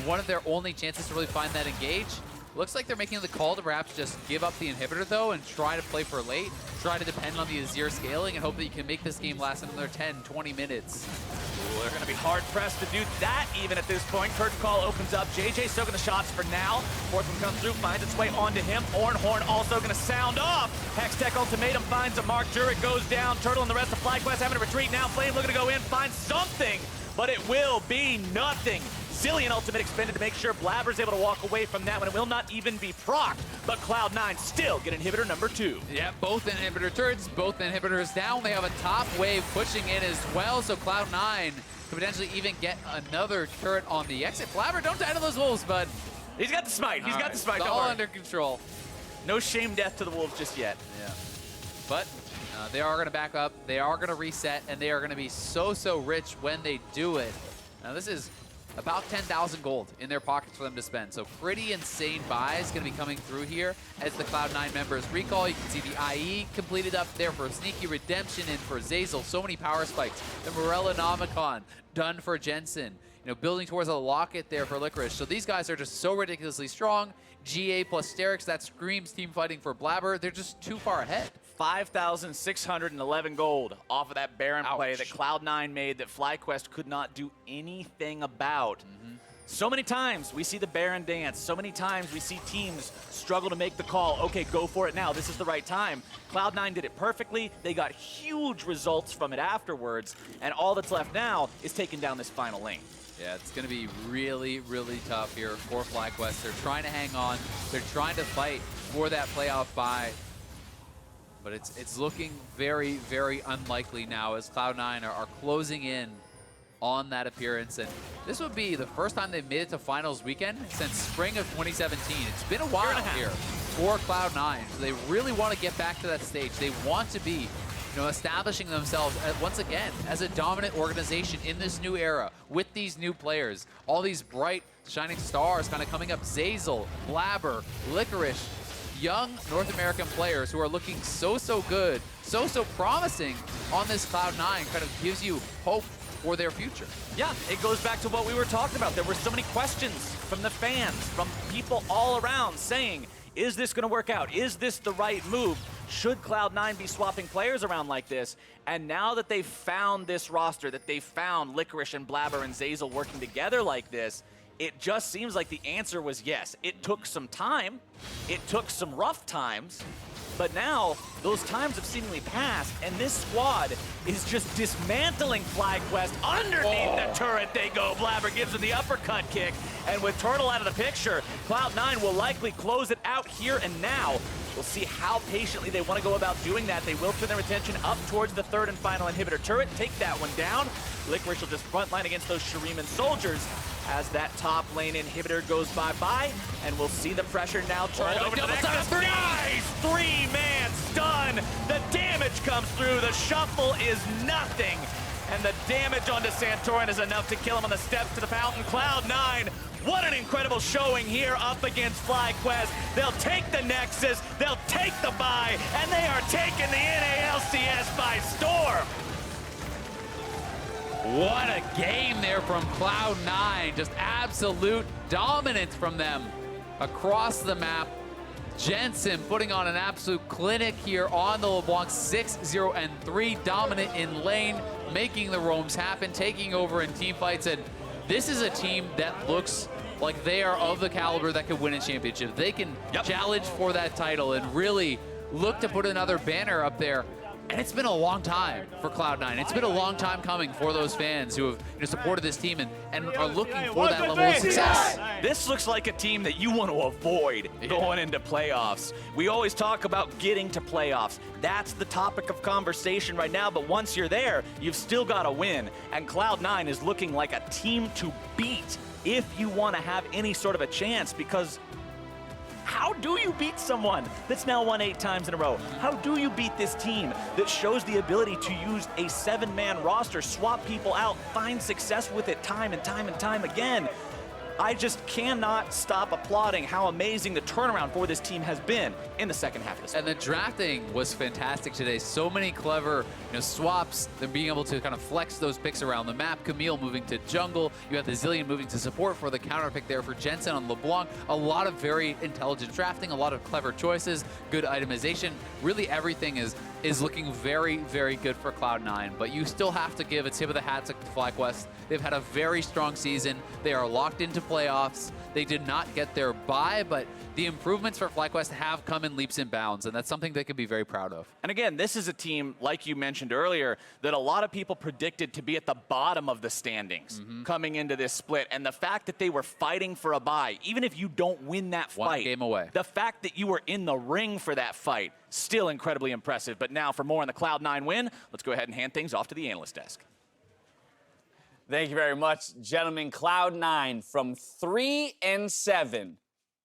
one of their only chances to really find that engage. Looks like they're making the call to perhaps just give up the inhibitor though and try to play for late, try to depend on the Azir scaling and hope that you can make this game last another 10, 20 minutes.
Ooh, they're going to be hard-pressed to do that even at this point. Curtain call opens up. JayJ soaking the shots for now. 4th one comes through, finds its way onto him. Ornn also going to sound off. Hextech ultimatum finds a mark. Turret goes down. Turtle and the rest of FlyQuest having to retreat now. Flame looking to go in, find something, but it will be nothing. Zilean ultimate expended to make sure Blaber's able to walk away from that one. It will not even be procced, but Cloud9 still get inhibitor number 2.
Yeah, both inhibitor turrets, both inhibitors down. They have a top wave pushing in as well, so Cloud9 could potentially even get another turret on the exit. Blaber, don't die to those wolves, bud.
He's got the smite. He's got the smite.
It's
Don't
all
worry.
under control.
No shame death to the wolves just yet.
Yeah. But they are going to back up. They are going to reset, and they are going to be so rich when they do it. Now, this is about 10,000 gold in their pockets for them to spend. So pretty insane buys going to be coming through here as the Cloud9 members recall. You can see the IE completed up there for Sneaky Redemption and for Zeyzal. So many power spikes. The Morellonomicon done for Jensen. You know, building towards a locket there for Licorice. So these guys are just so ridiculously strong. GA plus Sterix, that screams team fighting for Blaber. They're just too far ahead.
5,611 gold off of that Baron
Ouch.
play that Cloud9 made that FlyQuest could not do anything about. So many times we see the Baron dance. So many times we see teams struggle to make the call. Okay, go for it now. This is the right time. Cloud9 did it perfectly. They got huge results from it afterwards. And all that's left now is taking down this final lane.
Yeah, it's going to be really tough here for FlyQuest. They're trying to hang on. They're trying to fight for that playoff bye. But it's looking very unlikely now as Cloud9 are closing in on that appearance. And this would be the first time they've made it to finals weekend since spring of 2017. It's been a while here for Cloud9. So they really want to get back to that stage. They want to be, you know, establishing themselves once again as a dominant organization in this new era with these new players. All these bright, shining stars kind of coming up. Zeyzal, Blaber, Licorice, young North American players who are looking so good, so promising on this Cloud9 kind of gives you hope for their future.
Yeah, it goes back to what we were talking about. There were so many questions from the fans, from people all around saying, is this going to work out? Is this the right move? Should Cloud9 be swapping players around like this? And now that they've found this roster, that they've found Licorice and Blaber and Zeyzal working together like this, it just seems like the answer was yes. It took some time. It took some rough times. But now, those times have seemingly passed, and this squad is just dismantling FlyQuest. Underneath the turret they go. Blaber gives him the uppercut kick, and with Turtle out of the picture, Cloud9 will likely close it out here and now. We'll see how patiently they want to go about doing that. They will turn their attention up towards the third and final inhibitor turret, take that one down. Licorice will just frontline against those Shuriman soldiers as that top lane inhibitor goes bye-bye, and we'll see the pressure now turn over to the next. Nice! 3-man stun! The damage comes through, the shuffle is nothing, and the damage onto Santorin is enough to kill him on the steps to the fountain. Cloud9, what an incredible showing here up against FlyQuest. They'll take the Nexus, they'll take the bye, and they are taking the LCS by storm.
What a game there from Cloud9. Just absolute dominance from them across the map. Jensen putting on an absolute clinic here on the LeBlanc. 6-0-3, dominant in lane, making the roams happen, taking over in team fights. And this is a team that looks like they are of the caliber that could win a championship. They can challenge for that title and really look to put another banner up there. And it's been a long time for Cloud9. It's been a long time coming for those fans who have supported this team and are looking for that level of success.
This looks like a team that you want to avoid going into playoffs. We always talk about getting to playoffs. That's the topic of conversation right now, but once you're there, you've still got to win. And Cloud9 is looking like a team to beat if you want to have any sort of a chance, because how do you beat someone that's now won 8 times in a row? How do you beat this team that shows the ability to use a 7-man roster, swap people out, find success with it time and time again? I just cannot stop applauding how amazing the turnaround for this team has been in the second half of this.
And the drafting was fantastic today. So many clever swaps, them being able to kind of flex those picks around the map. Camille moving to jungle. You have the Zilean moving to support for the counter pick there for Jensen on LeBlanc. A lot of very intelligent drafting, a lot of clever choices, good itemization. Really everything is is looking very, very good for Cloud9, but you still have to give a tip of the hat to FlyQuest. They've had a very strong season. They are locked into playoffs. They did not get their bye, but the improvements for FlyQuest have come in leaps and bounds, and that's something they could be very proud of.
And again, this is a team, like you mentioned earlier, that a lot of people predicted to be at the bottom of the standings coming into this split. And the fact that they were fighting for a bye, even if you don't win that fight,
One game away.
The fact that you were in the ring for that fight, still incredibly impressive. But now for more on the Cloud9 win, let's go ahead and hand things off to the analyst desk.
Thank you very much, gentlemen. Cloud9 from 3-7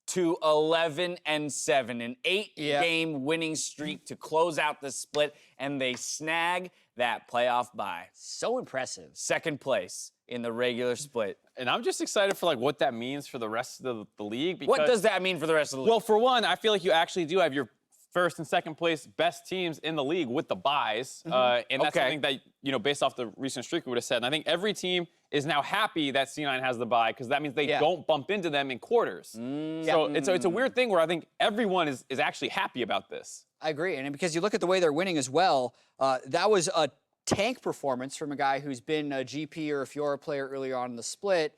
to 11-7, an 8-game winning streak to close out the split, and they snag that playoff bye.
So impressive.
Second place in the regular split.
And I'm just excited for like what that means for the rest of the league. Because,
What does that mean for the rest of the league?
Well, for one, I feel like you actually do have your first and second place best teams in the league with the buys. And that's something that, you know, based off the recent streak we would have said. And I think every team is now happy that C9 has the bye because that means they don't bump into them in quarters. So it's a weird thing where I think everyone is actually happy about this.
I agree. And because you look at the way they're winning as well, that was a tank performance from a guy who's been a GP or a Fiora player earlier on in the split.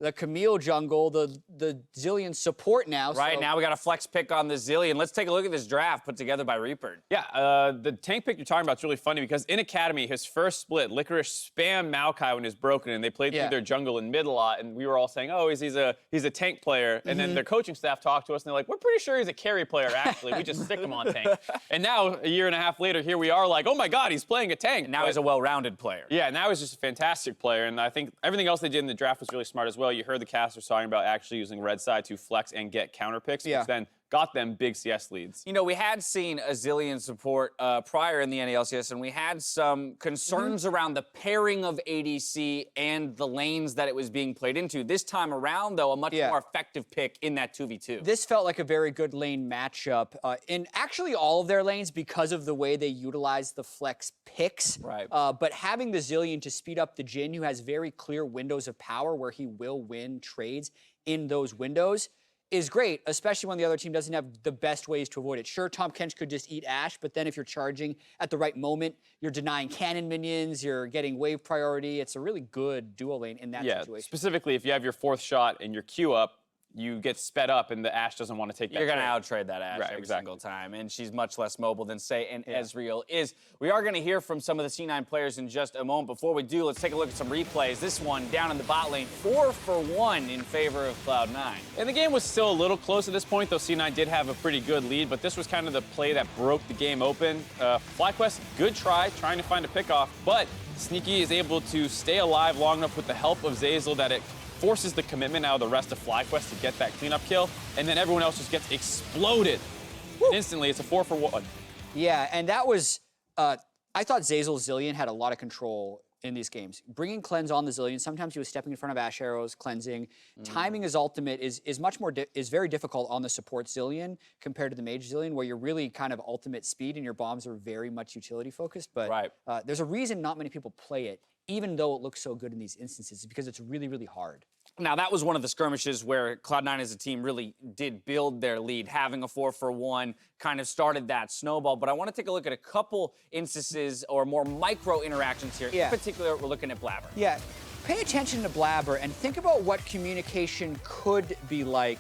The Camille jungle, the Zilean support now.
Right,
so
now we got a flex pick on the Zilean. Let's take a look at this draft put together by Reaper.
Yeah, the tank pick you're talking about is really funny because in Academy, his first split, Licorice spammed Maokai when he was broken, and they played through their jungle in mid a lot, and we were all saying, oh, he's a tank player. And then their coaching staff talked to us, and they're like, we're pretty sure he's a carry player, actually. We just stick him on tank. And now, a year and a half later, here we are like, oh my God, he's playing a tank.
And now he's a well-rounded player.
Yeah, now he's just a fantastic player, and I think everything else they did in the draft was really smart as well. You heard the casters talking about actually using red side to flex and get counter picks, which then got them big CS leads.
You know, we had seen a Zilean support prior in the LCS, and we had some concerns around the pairing of ADC and the lanes that it was being played into. This time around, though, a much more effective pick in that 2v2.
This felt like a very good lane matchup in actually all of their lanes because of the way they utilize the flex picks.
Right.
But having the Zilean to speed up the Jhin, who has very clear windows of power where he will win trades in those windows, is great, especially when the other team doesn't have the best ways to avoid it. Sure, Tahm Kench could just eat Ashe, but then if you're charging at the right moment, you're denying cannon minions, you're getting wave priority. It's a really good dual lane in that situation.
Specifically, if you have your fourth shot and your Q up, you get sped up and the Ashe doesn't want to take that.
You're going to
trade.
outtrade that Ashe every
exactly.
single time, and she's much less mobile than, say, an Ezreal is. We are going to hear from some of the C9 players in just a moment. Before we do, let's take a look at some replays. This one down in the bot lane, 4-for-1 in favor of Cloud9.
And the game was still a little close at this point, though C9 did have a pretty good lead, but this was kind of the play that broke the game open. FlyQuest, good try, trying to find a pickoff, but Sneaky is able to stay alive long enough with the help of Zeyzal that it forces the commitment out of the rest of FlyQuest to get that cleanup kill, and then everyone else just gets exploded. Instantly. It's a 4-for-1.
Yeah, and that was, I thought Zeyzal Zilean had a lot of control in these games. Bringing cleanse on the Zilean, sometimes he was stepping in front of Ashe arrows, cleansing. Timing his ultimate is much more, is very difficult on the support Zilean compared to the mage Zilean, where you're really kind of ultimate speed and your bombs are very much utility focused. But there's a reason not many people play it, even though it looks so good in these instances, because it's really, really hard.
Now, that was one of the skirmishes where Cloud9 as a team really did build their lead. Having a 4-for-1 kind of started that snowball. But I want to take a look at a couple instances or more micro interactions here. In particular, we're looking at Blaber.
Yeah. Pay attention to Blaber and think about what communication could be like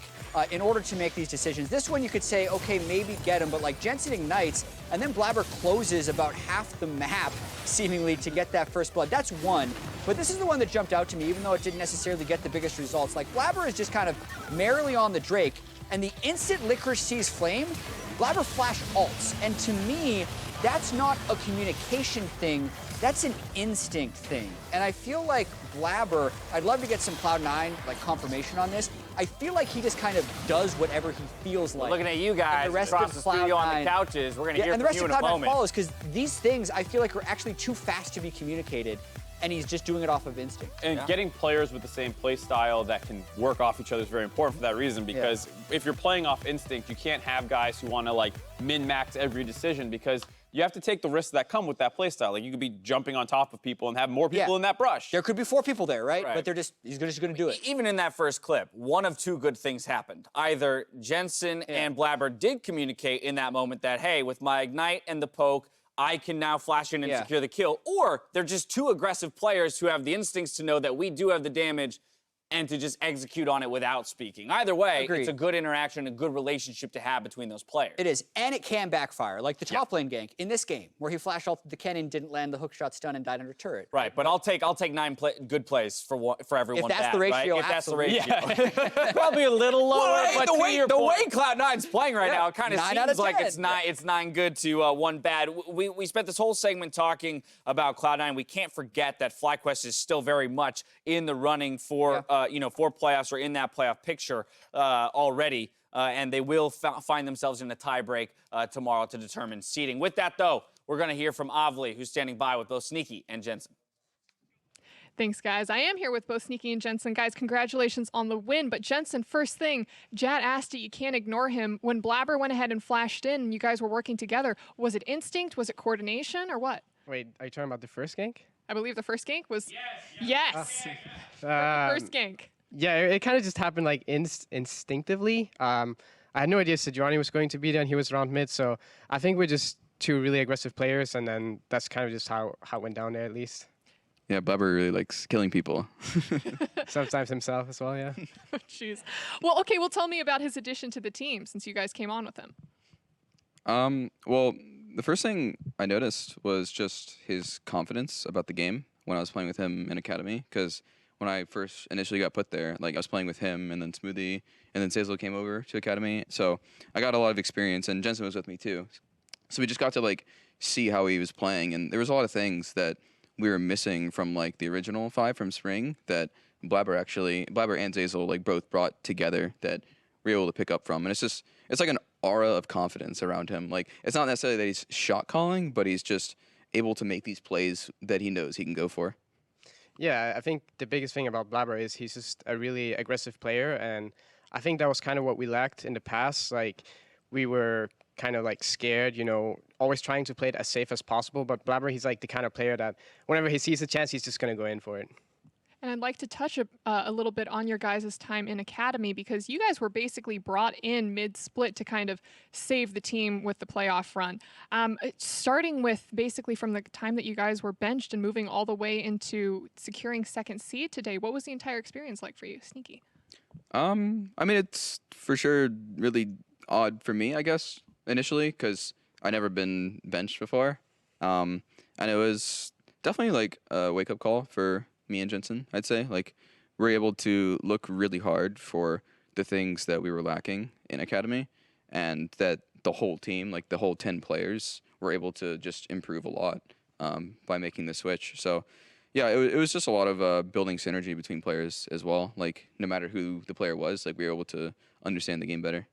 in order to make these decisions. This one you could say, okay, maybe get him, but like Jensen ignites, and then Blaber closes about half the map, seemingly, to get that first blood. That's one. But this is the one that jumped out to me, even though it didn't necessarily get the biggest results. Like, Blaber is just kind of merrily on the Drake, and the instant Licorice sees Flame, Blaber flash ults. And to me, that's not a communication thing, that's an instinct thing. And I feel like Blaber, I'd love to get some Cloud9 like confirmation on this. I feel like he just kind of does whatever he feels like.
Looking at you guys across the studio on the couches, we're going to hear from you in a moment.
And the rest of Cloud9 follows, because these things I feel like are actually too fast to be communicated, and he's just doing it off of instinct.
And getting players with the same play style that can work off each other is very important for that reason, because if you're playing off instinct, you can't have guys who want to like min-max every decision, because you have to take the risks that come with that play style. Like, you could be jumping on top of people and have more people in that brush.
There could be 4 people there, right? But they're just, he's just going to do it.
Even in that first clip, one of two good things happened. Either Jensen and Blaber did communicate in that moment that, hey, with my ignite and the poke, I can now flash in and secure the kill. Or they're just two aggressive players who have the instincts to know that we do have the damage and to just execute on it without speaking. Either way, it's a good interaction, a good relationship to have between those players.
It is, and it can backfire, like the top lane gank in this game, where he flash ulted the Kennen, didn't land the hookshot stun, and died under turret.
Right, but I'll take 9 good plays for everyone.
If that's the ratio,
right? If that's the ratio.
Yeah.
Probably a little lower,
Well,
but
the way
Cloud9's playing right now, it kind of
9 out of
seems like
10.
it's 9 good to 1 bad. We spent this whole segment talking about Cloud9. We can't forget that FlyQuest is still very much in the running for for playoffs or in that playoff picture already. And they will find themselves in a tiebreak tomorrow to determine seeding. With that, though, we're going to hear from Avli, who's standing by with both Sneaky and Jensen.
Thanks, guys. I am here with both Sneaky and Jensen. Guys, congratulations on the win. But Jensen, first thing, Jad asked it, you can't ignore him. When Blaber went ahead and flashed in and you guys were working together, was it instinct? Was it coordination or what?
Wait, are you talking about the first gank?
I believe the first gank was... Yes! First gank.
Yeah, it kind of just happened like instinctively. I had no idea Sejuani was going to be there and he was around mid, so I think we're just two really aggressive players, and then that's kind of just how it went down there at least.
Yeah, Blaber really likes killing people.
Sometimes himself as well, yeah.
Oh, jeez. Well, okay, well, tell me about his addition to the team since you guys came on with him.
Well, the first thing I noticed was just his confidence about the game when I was playing with him in Academy, because when I first initially got put there, like I was playing with him and then Smoothie and then Zeyzal came over to Academy. So I got a lot of experience, and Jensen was with me too. So we just got to like see how he was playing, and there was a lot of things that we were missing from like the original 5 from Spring that Blaber and Zeyzal like both brought together that we were able to pick up from. And it's like an aura of confidence around him. Like it's not necessarily that he's shot calling, but he's just able to make these plays that he knows he can go for.
Yeah, I think the biggest thing about Blaber is he's just a really aggressive player, and I think that was kind of what we lacked in the past. Like, we were kind of like scared, always trying to play it as safe as possible, but Blaber, he's like the kind of player that whenever he sees a chance, he's just going to go in for it.
And I'd like to touch a little bit on your guys' time in Academy, because you guys were basically brought in mid-split to kind of save the team with the playoff run. Starting with basically from the time that you guys were benched and moving all the way into securing second seed today, what was the entire experience like for you, Sneaky?
I mean, it's for sure really odd for me, I guess, initially, because I'd never been benched before. And it was definitely like a wake-up call for me and Jensen, I'd say. Like, we're able to look really hard for the things that we were lacking in Academy, and that the whole team, like the whole 10 players, were able to just improve a lot by making the switch. So, yeah, it was just a lot of building synergy between players as well. Like, no matter who the player was, like, we were able to understand the game better.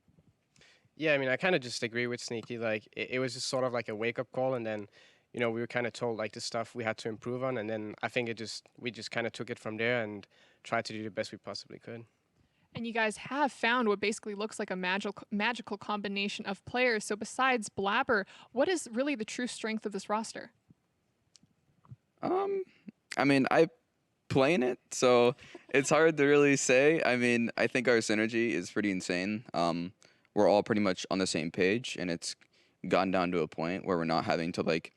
Yeah, I mean, I kind of just agree with Sneaky. Like, it was just sort of like a wake-up call, and then we were kind of told like the stuff we had to improve on, and then I think we just kind of took it from there and tried to do the best we possibly could.
And you guys have found what basically looks like a magical combination of players. So besides Blaber, what is really the true strength of this roster?
I mean, I play in it, so it's hard to really say. I mean, I think our synergy is pretty insane. We're all pretty much on the same page, and it's gotten down to a point where we're not having to like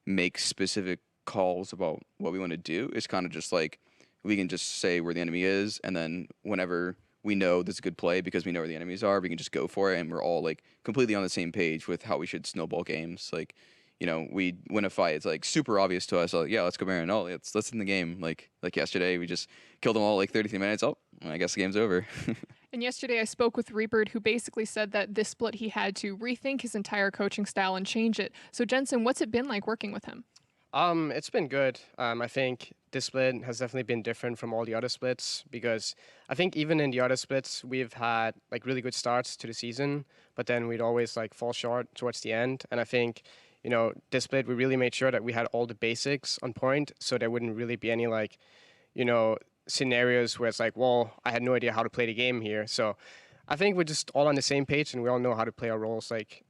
make specific calls about what we want to do. It's kind of just like we can just say where the enemy is, and then whenever we know this is a good play because we know where the enemies are, we can just go for it, and we're all like completely on the same page with how we should snowball games. Like, we win a fight, it's like super obvious to us. Like, yeah, let's go Baron. Oh, let's in the game. Like yesterday, we just killed them all like 33 minutes. Oh, I guess the game's over.
And yesterday I spoke with Rebird, who basically said that this split he had to rethink his entire coaching style and change it. So Jensen, what's it been like working with him?
It's been good. I think this split has definitely been different from all the other splits, because I think even in the other splits we've had like really good starts to the season, but then we'd always like fall short towards the end. And I think this split we really made sure that we had all the basics on point, so there wouldn't really be any like scenarios where it's like, well, I had no idea how to play the game here. So I think we're just all on the same page, and we all know how to play our roles, like,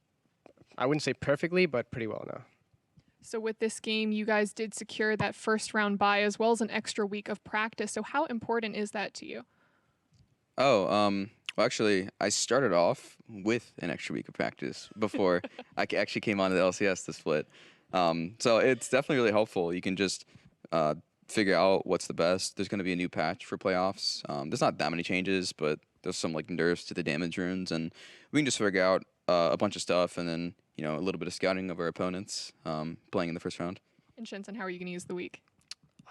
I wouldn't say perfectly, but pretty well now.
So with this game, you guys did secure that first round bye as well as an extra week of practice. So how important is that to you?
Oh, well, actually, I started off with an extra week of practice before I actually came on to the LCS to split. So it's definitely really helpful. You can just figure out what's the best. There's going to be a new patch for playoffs. There's not that many changes, but there's some like nerfs to the damage runes, and we can just figure out a bunch of stuff, and then a little bit of scouting of our opponents playing in the first round.
And Jensen, how are you going to use the week?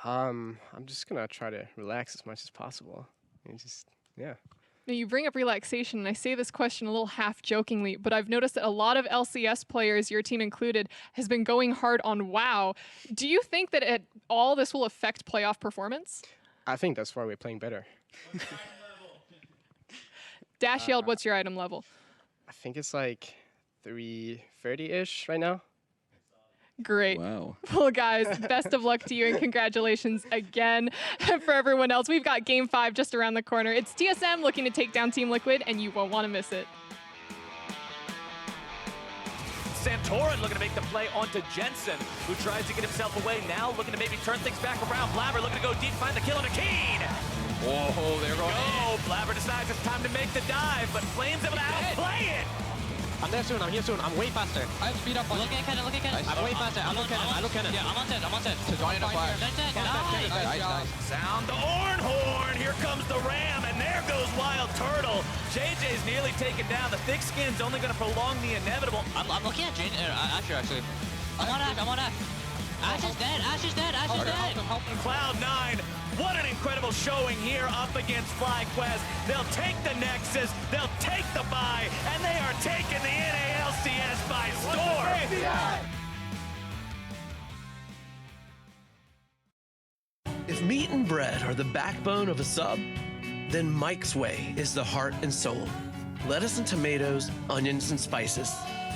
I'm just gonna try to relax as much as possible. And just yeah.
Now, you bring up relaxation, and I say this question a little half-jokingly, but I've noticed that a lot of LCS players, your team included, has been going hard on WoW. Do you think that at all this will affect playoff performance?
I think that's why we're playing better.
Dash yelled, what's your item level?
I think it's like 330-ish right now.
Great.
Wow.
Well, guys, best of luck to you and congratulations again. For everyone else, we've got Game 5 just around the corner. It's TSM looking to take down Team Liquid, and you won't want to miss it.
Santorin looking to make the play onto Jensen, who tries to get himself away now, looking to maybe turn things back around. Blaber looking to go deep, find the kill on a Keane.
Whoa, they're going
Go! Blaber decides it's time to make the dive, but Flame's able to outplay it.
I'm there soon, I'm here soon, I'm way faster.
I have speed up on
Look at Kennen, look at Kennen. I'm way faster, I look Kennen. Yeah, I'm on set, I'm on set.
Sejuani to fire.
Nice.
Sound the Ornn horn. Here comes the Ram, and there goes WILDTURTLE. JayJ's nearly taken down. The thick skin's only going to prolong the inevitable.
I'm looking at Jhin, Ashe actually. I'm on Ashe. Ashe is dead, Ashe is dead.
Cloud9, what an incredible showing here up against FlyQuest. They'll take the Nexus, they'll take the bye, and they are taking the LCS by storm.
If meat and bread are the backbone of a sub, then Mike's Way is the heart and soul. Lettuce and tomatoes, onions and spices,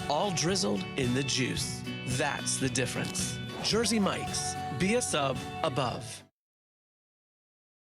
all drizzled in the juice. That's the difference. Jersey Mike's, be a sub above.